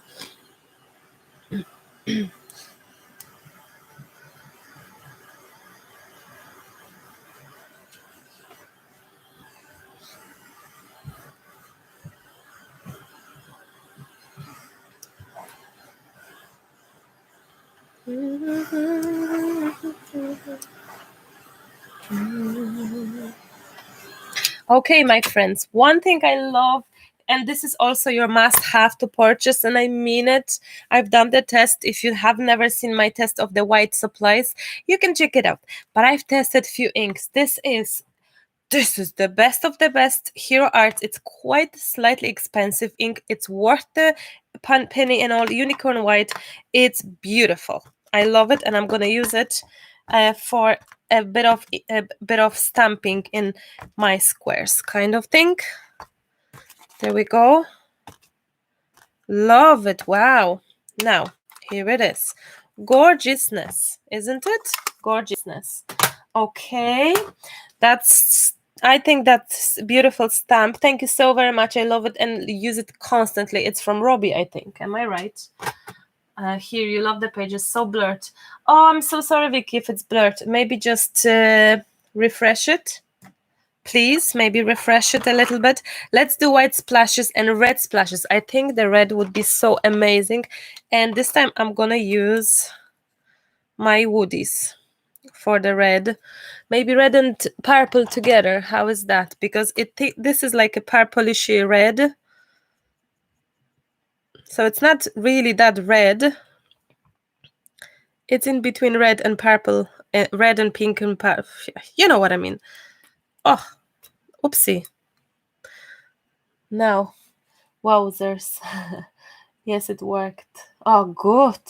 Okay, my friends, one thing I love, and this is also your must-have to purchase, and I mean it. I've done the test. If you have never seen my test of the white supplies, you can check it out. But I've tested few inks. This is the best of the best. Hero Art. It's quite slightly expensive ink. It's worth the penny and all. Unicorn white. It's beautiful. I love it, and I'm gonna use it for a bit of stamping in my squares kind of thing. There we go. Love it. Wow. Now, here it is. Gorgeousness, isn't it? Gorgeousness. Okay. I think that's beautiful stamp. Thank you so very much. I love it and use it constantly. It's from Robbie, I think. Am I right? Here, you love the pages. So blurred. Oh, I'm so sorry, Vicky, if it's blurred. Maybe just refresh it. Please, maybe refresh it a little bit. Let's do white splashes and red splashes. I think the red would be so amazing. And this time I'm gonna use my woodies for the red. Maybe red and purple together. How is that? Because this is like a purplishly red. So it's not really that red. It's in between red and purple, red and pink and purple. You know what I mean. Oh, oopsie. Now, wowzers. Yes, it worked. Oh, good.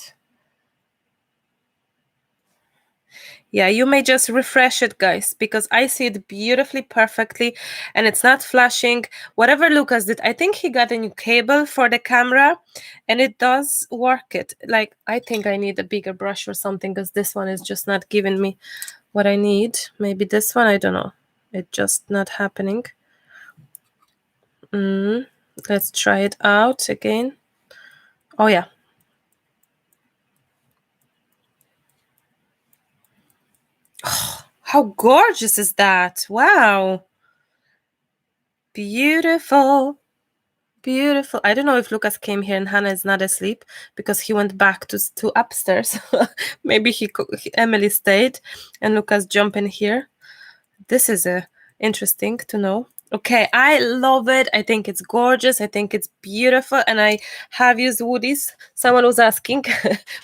Yeah, you may just refresh it, guys, because I see it beautifully, perfectly, and it's not flashing. Whatever Lucas did, I think he got a new cable for the camera, and it does work it. Like, I think I need a bigger brush or something, because this one is just not giving me what I need. Maybe this one, I don't know. It's just not happening. Let's try it out again. Oh, yeah. Oh, how gorgeous is that? Wow. Beautiful. Beautiful. I don't know if Lucas came here and Hannah is not asleep because he went back to upstairs. Maybe Emily stayed and Lucas jumped in here. This is interesting to know. Okay, I love it. I think it's gorgeous. I think it's beautiful. And I have used woodies. Someone was asking.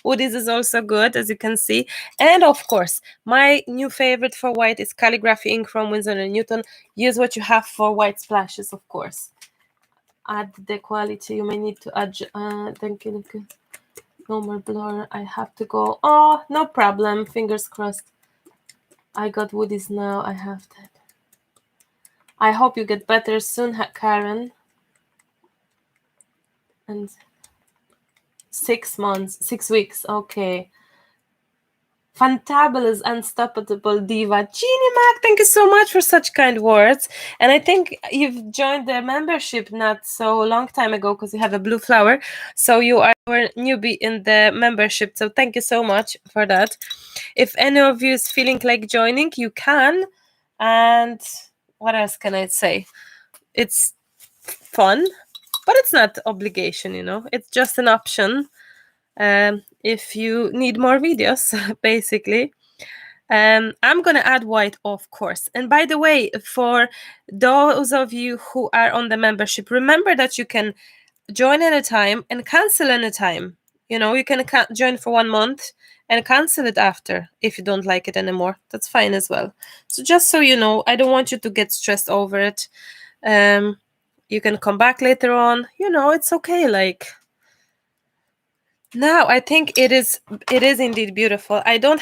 Woodies is also good, as you can see. And of course, my new favorite for white is calligraphy ink from Winsor & Newton. Use what you have for white splashes, of course. Add the quality. You may need to add. Thank you. No more blur. I have to go. Oh, no problem. Fingers crossed. I got woodies now. I have that. I hope you get better soon, Karen. And 6 months, 6 weeks. Okay. Fantabulous, unstoppable diva. Jeannie Mac, thank you so much for such kind words. And I think you've joined the membership not so long time ago because you have a blue flower. So you are a newbie in the membership. So thank you so much for that. If any of you is feeling like joining, you can. And what else can I say? It's fun, but it's not obligation, you know. It's just an option. If you need more videos, basically. I'm gonna add white, of course. And by the way, for those of you who are on the membership, remember that you can join at a time and cancel at a time. You know, you can join for 1 month and cancel it after if you don't like it anymore. That's fine as well. So just so you know, I don't want you to get stressed over it. You can come back later on. You know, it's okay. Like, now I think it is indeed beautiful. I don't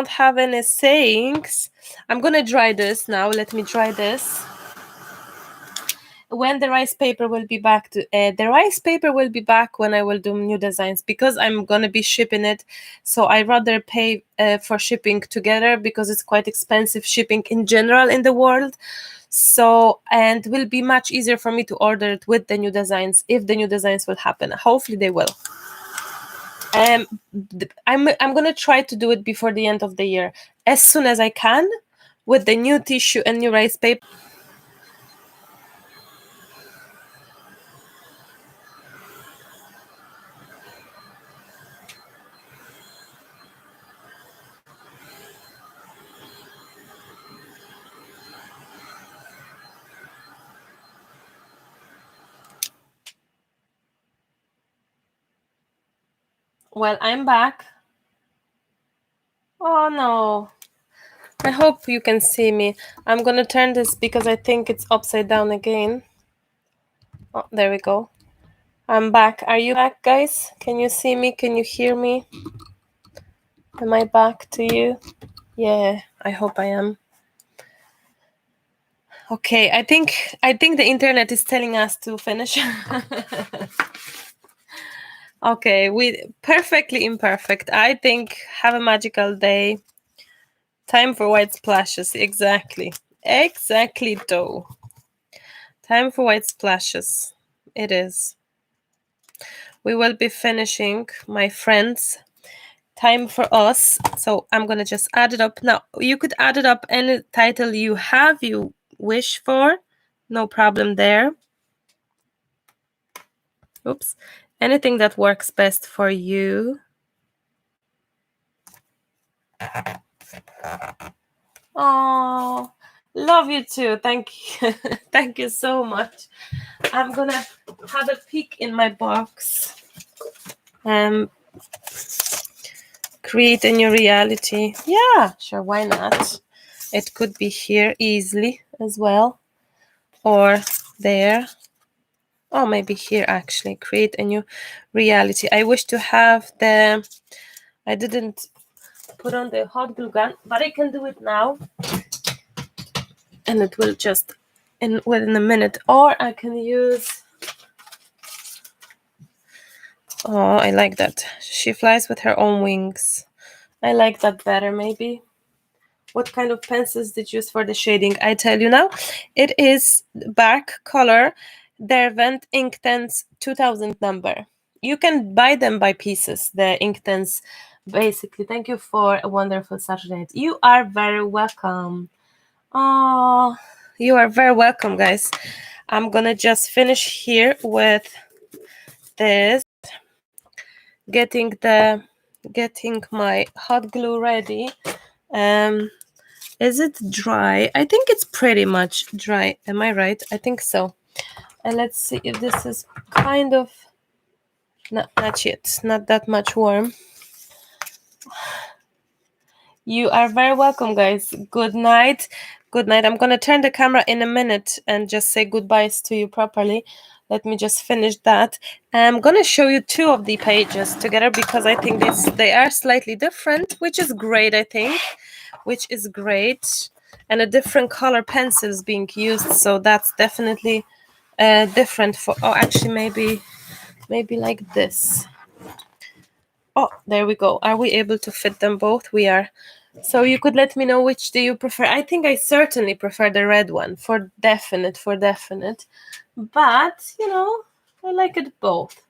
have any sayings. I'm gonna dry this now. Let me dry this. When the rice paper will be back the rice paper will be back when I will do new designs, because I'm gonna be shipping it. So I rather pay for shipping together, because it's quite expensive shipping in general in the world. So, and will be much easier for me to order it with the new designs, if the new designs will happen. Hopefully they will. I'm gonna try to do it before the end of the year, as soon as I can, with the new tissue and new rice paper. Well, I'm back. Oh no. I hope you can see me. I'm gonna turn this because I think it's upside down again. Oh, there we go. I'm back. Are you back, guys? Can you see me? Can you hear me? Am I back to you? Yeah, I hope I am. Okay, I think the internet is telling us to finish. Okay, we perfectly imperfect. I think have a magical day. Time for white splashes. Exactly. Exactly, though. Time for white splashes. It is. We will be finishing, my friends. Time for us. So I'm gonna just add it up. Now you could add it up any title you have, you wish for. No problem there. Oops. Anything that works best for you. Oh, love you too. Thank you. Thank you so much. I'm gonna have a peek in my box. Create a new reality. Yeah, sure, why not? It could be here easily as well. Or there. Oh, maybe here actually. Create a new reality. I wish to have the... I didn't put on the hot glue gun, but I can do it now. And it will just within a minute. Or I can use... Oh, I like that. She flies with her own wings. I like that better, maybe. What kind of pencils did you use for the shading? I tell you now. It is Bark Color Derwent Inktense 2000 number. You can buy them by pieces, the Inktense. Basically, thank you for a wonderful Saturday. You are very welcome. Oh, you are very welcome, guys. I'm gonna just finish here with this. Getting my hot glue ready. Is it dry? I think it's pretty much dry. Am I right? I think so. And let's see if this is kind of not yet, not that much warm. You are very welcome, guys. Good night. Good night. I'm gonna turn the camera in a minute and just say goodbyes to you properly. Let me just finish that. I'm gonna show you two of the pages together because I think they are slightly different, which is great, I think. Which is great. And a different color pencils being used, so that's definitely different for... Oh, actually, maybe like this. Oh, there we go. Are we able to fit them both? We are. So you could let me know which do you prefer. I think I certainly prefer the red one, for definite. But, I like it both.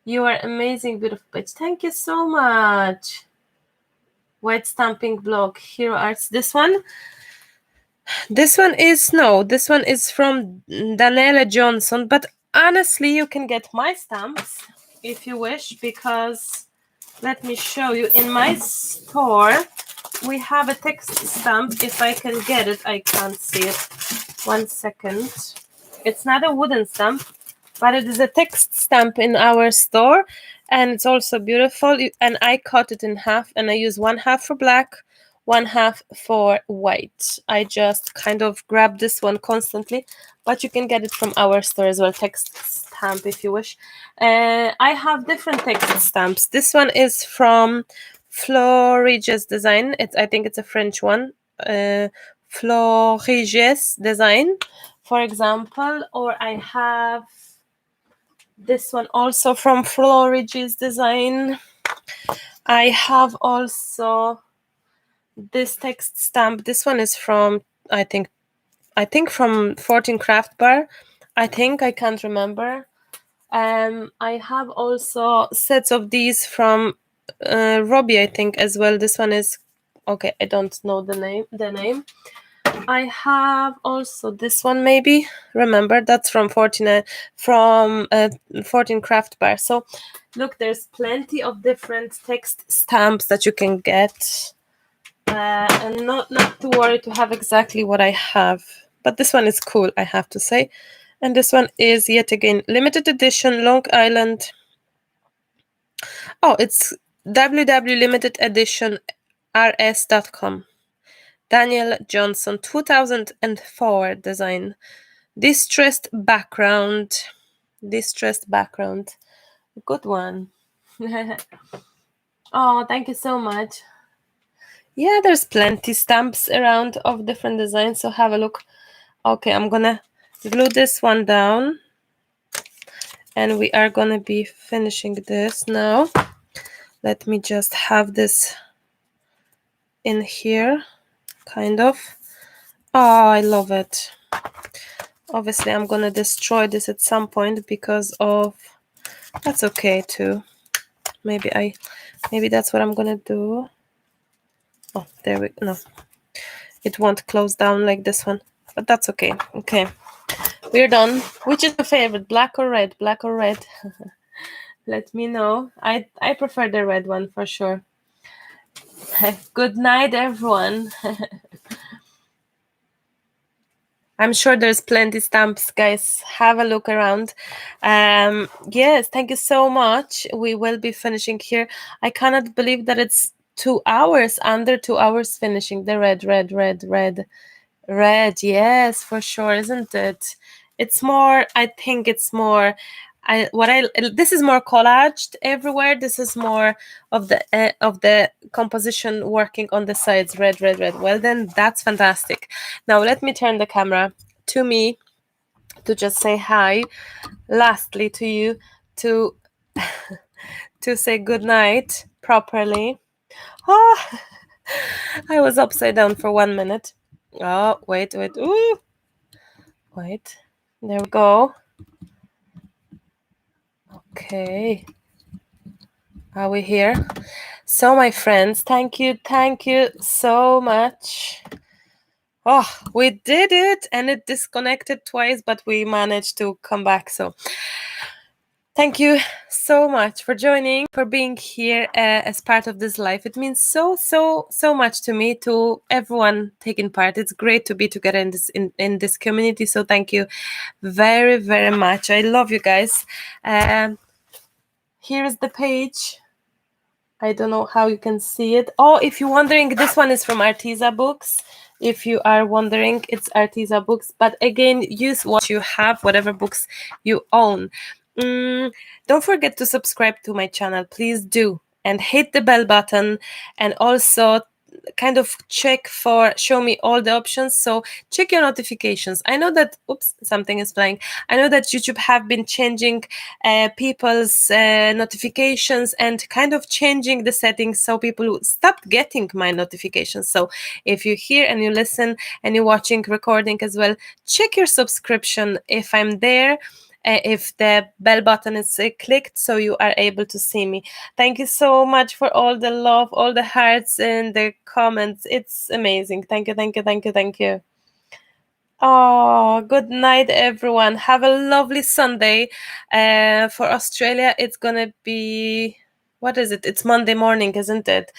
You are amazing, beautiful page. Thank you so much. White stamping block, Hero Arts. This one is from Daniela Johnson, but honestly, you can get my stamps if you wish, because let me show you. In my store, we have a text stamp. If I can get it, I can't see it. 1 second. It's not a wooden stamp, but it is a text stamp in our store, and it's also beautiful. And I cut it in half, and I use 1/2 for black, 1/2 for white. I just kind of grab this one constantly, but you can get it from our store as well. Text stamp if you wish. I have different text stamps. This one is from Florige's Design. I think it's a French one. Florige's Design, for example. Or I have this one also from Florige's Design. I have also this text stamp. This one is from, I think from 14 Craft Bar. I can't remember. I have also sets of these from Robbie, I think, as well. This one is okay. I don't know the name. I have also this one, maybe. Remember, that's from 14 Craft Bar. So look, there's plenty of different text stamps that you can get. And not to worry to have exactly what I have. But this one is cool, I have to say. And this one is, yet again, limited edition, Long Island. Oh, it's www.limitededitionrs.com. Daniel Johnson, 2004 design. Distressed background. Good one. Oh, thank you so much. Yeah, there's plenty stamps around of different designs, so have a look. Okay, I'm gonna glue this one down, and we are gonna be finishing this now. Let me just have this in here, kind of. Oh, I love it. Obviously, I'm gonna destroy this at some point because of... That's okay too. Maybe that's what I'm gonna do. Oh, there we... No. It won't close down like this one, but that's okay. Okay, we're done. Which is your favorite, black or red? Black or red? Let me know. I prefer the red one for sure. Good night, everyone. I'm sure there's plenty stamps, guys. Have a look around. Yes, thank you so much. We will be finishing here. I cannot believe that it's 2 hours, under 2 hours finishing the red. Red, yes, for sure, isn't it? It's more, I think it's more, this is more collaged everywhere. This is more of the composition working on the sides, red. Well, then that's fantastic. Now let me turn the camera to me to just say hi. Lastly, to you to to say good night properly. Oh, I was upside down for 1 minute. Oh, wait. Ooh. Wait. There we go. Okay. Are we here? So, my friends, thank you so much. Oh, we did it, and it disconnected twice, but we managed to come back. So thank you so much for joining, for being here as part of this live. It means so much to me, to everyone taking part. It's great to be together in this community. So thank you very much. I love you guys. Here is the page. I don't know how you can see it. Oh, if you're wondering, this one is from Arteza Books. If you are wondering, it's Arteza Books. But again, use what you have, whatever books you own. Don't forget to subscribe to my channel. Please do. And hit the bell button. And also kind of show me all the options. So check your notifications. I know that, oops, something is flying. I know that YouTube have been changing people's notifications and kind of changing the settings so people stop getting my notifications. So if you're here and you listen and you're watching recording as well, check your subscription if I'm there. If the bell button is clicked, so you are able to see me. Thank you so much for all the love, all the hearts and the comments. It's amazing. Thank you. Oh, good night, everyone. Have a lovely Sunday. For Australia, it's gonna be... what is it? It's Monday morning, isn't it?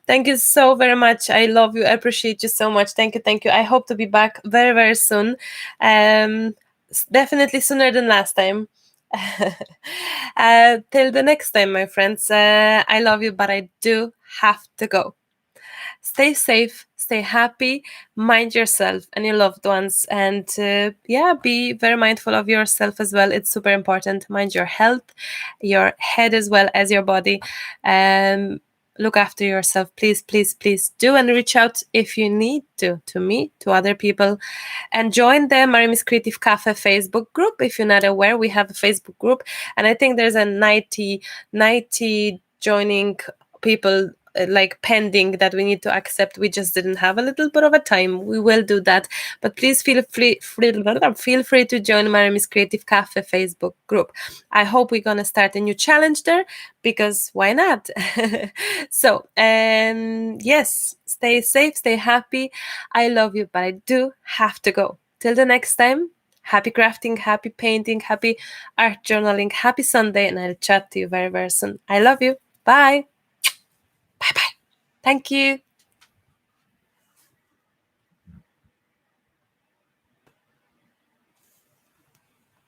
Thank you so very much. I love you. I appreciate you so much. Thank you. I hope to be back very soon. Definitely sooner than last time. Till the next time, my friends. I love you, but I do have to go. Stay safe, stay happy, mind yourself and your loved ones, and be very mindful of yourself as well. It's super important. Mind your health, your head as well as your body. Look after yourself, please do, and reach out if you need to me, to other people, and join the Maremi's Creative Cafe Facebook group. If you're not aware, we have a Facebook group, and I think there's a 90 joining people like pending that we need to accept. We just didn't have a little bit of a time. We will do that, but please feel free to join Maremi's Creative Cafe Facebook group. I hope we're gonna start a new challenge there, because why not? So yes, stay safe, stay happy. I love you, but I do have to go. Till the next time, happy crafting, happy painting, happy art journaling, happy Sunday, and I'll chat to you very soon. I love you. Bye. Bye. Thank you.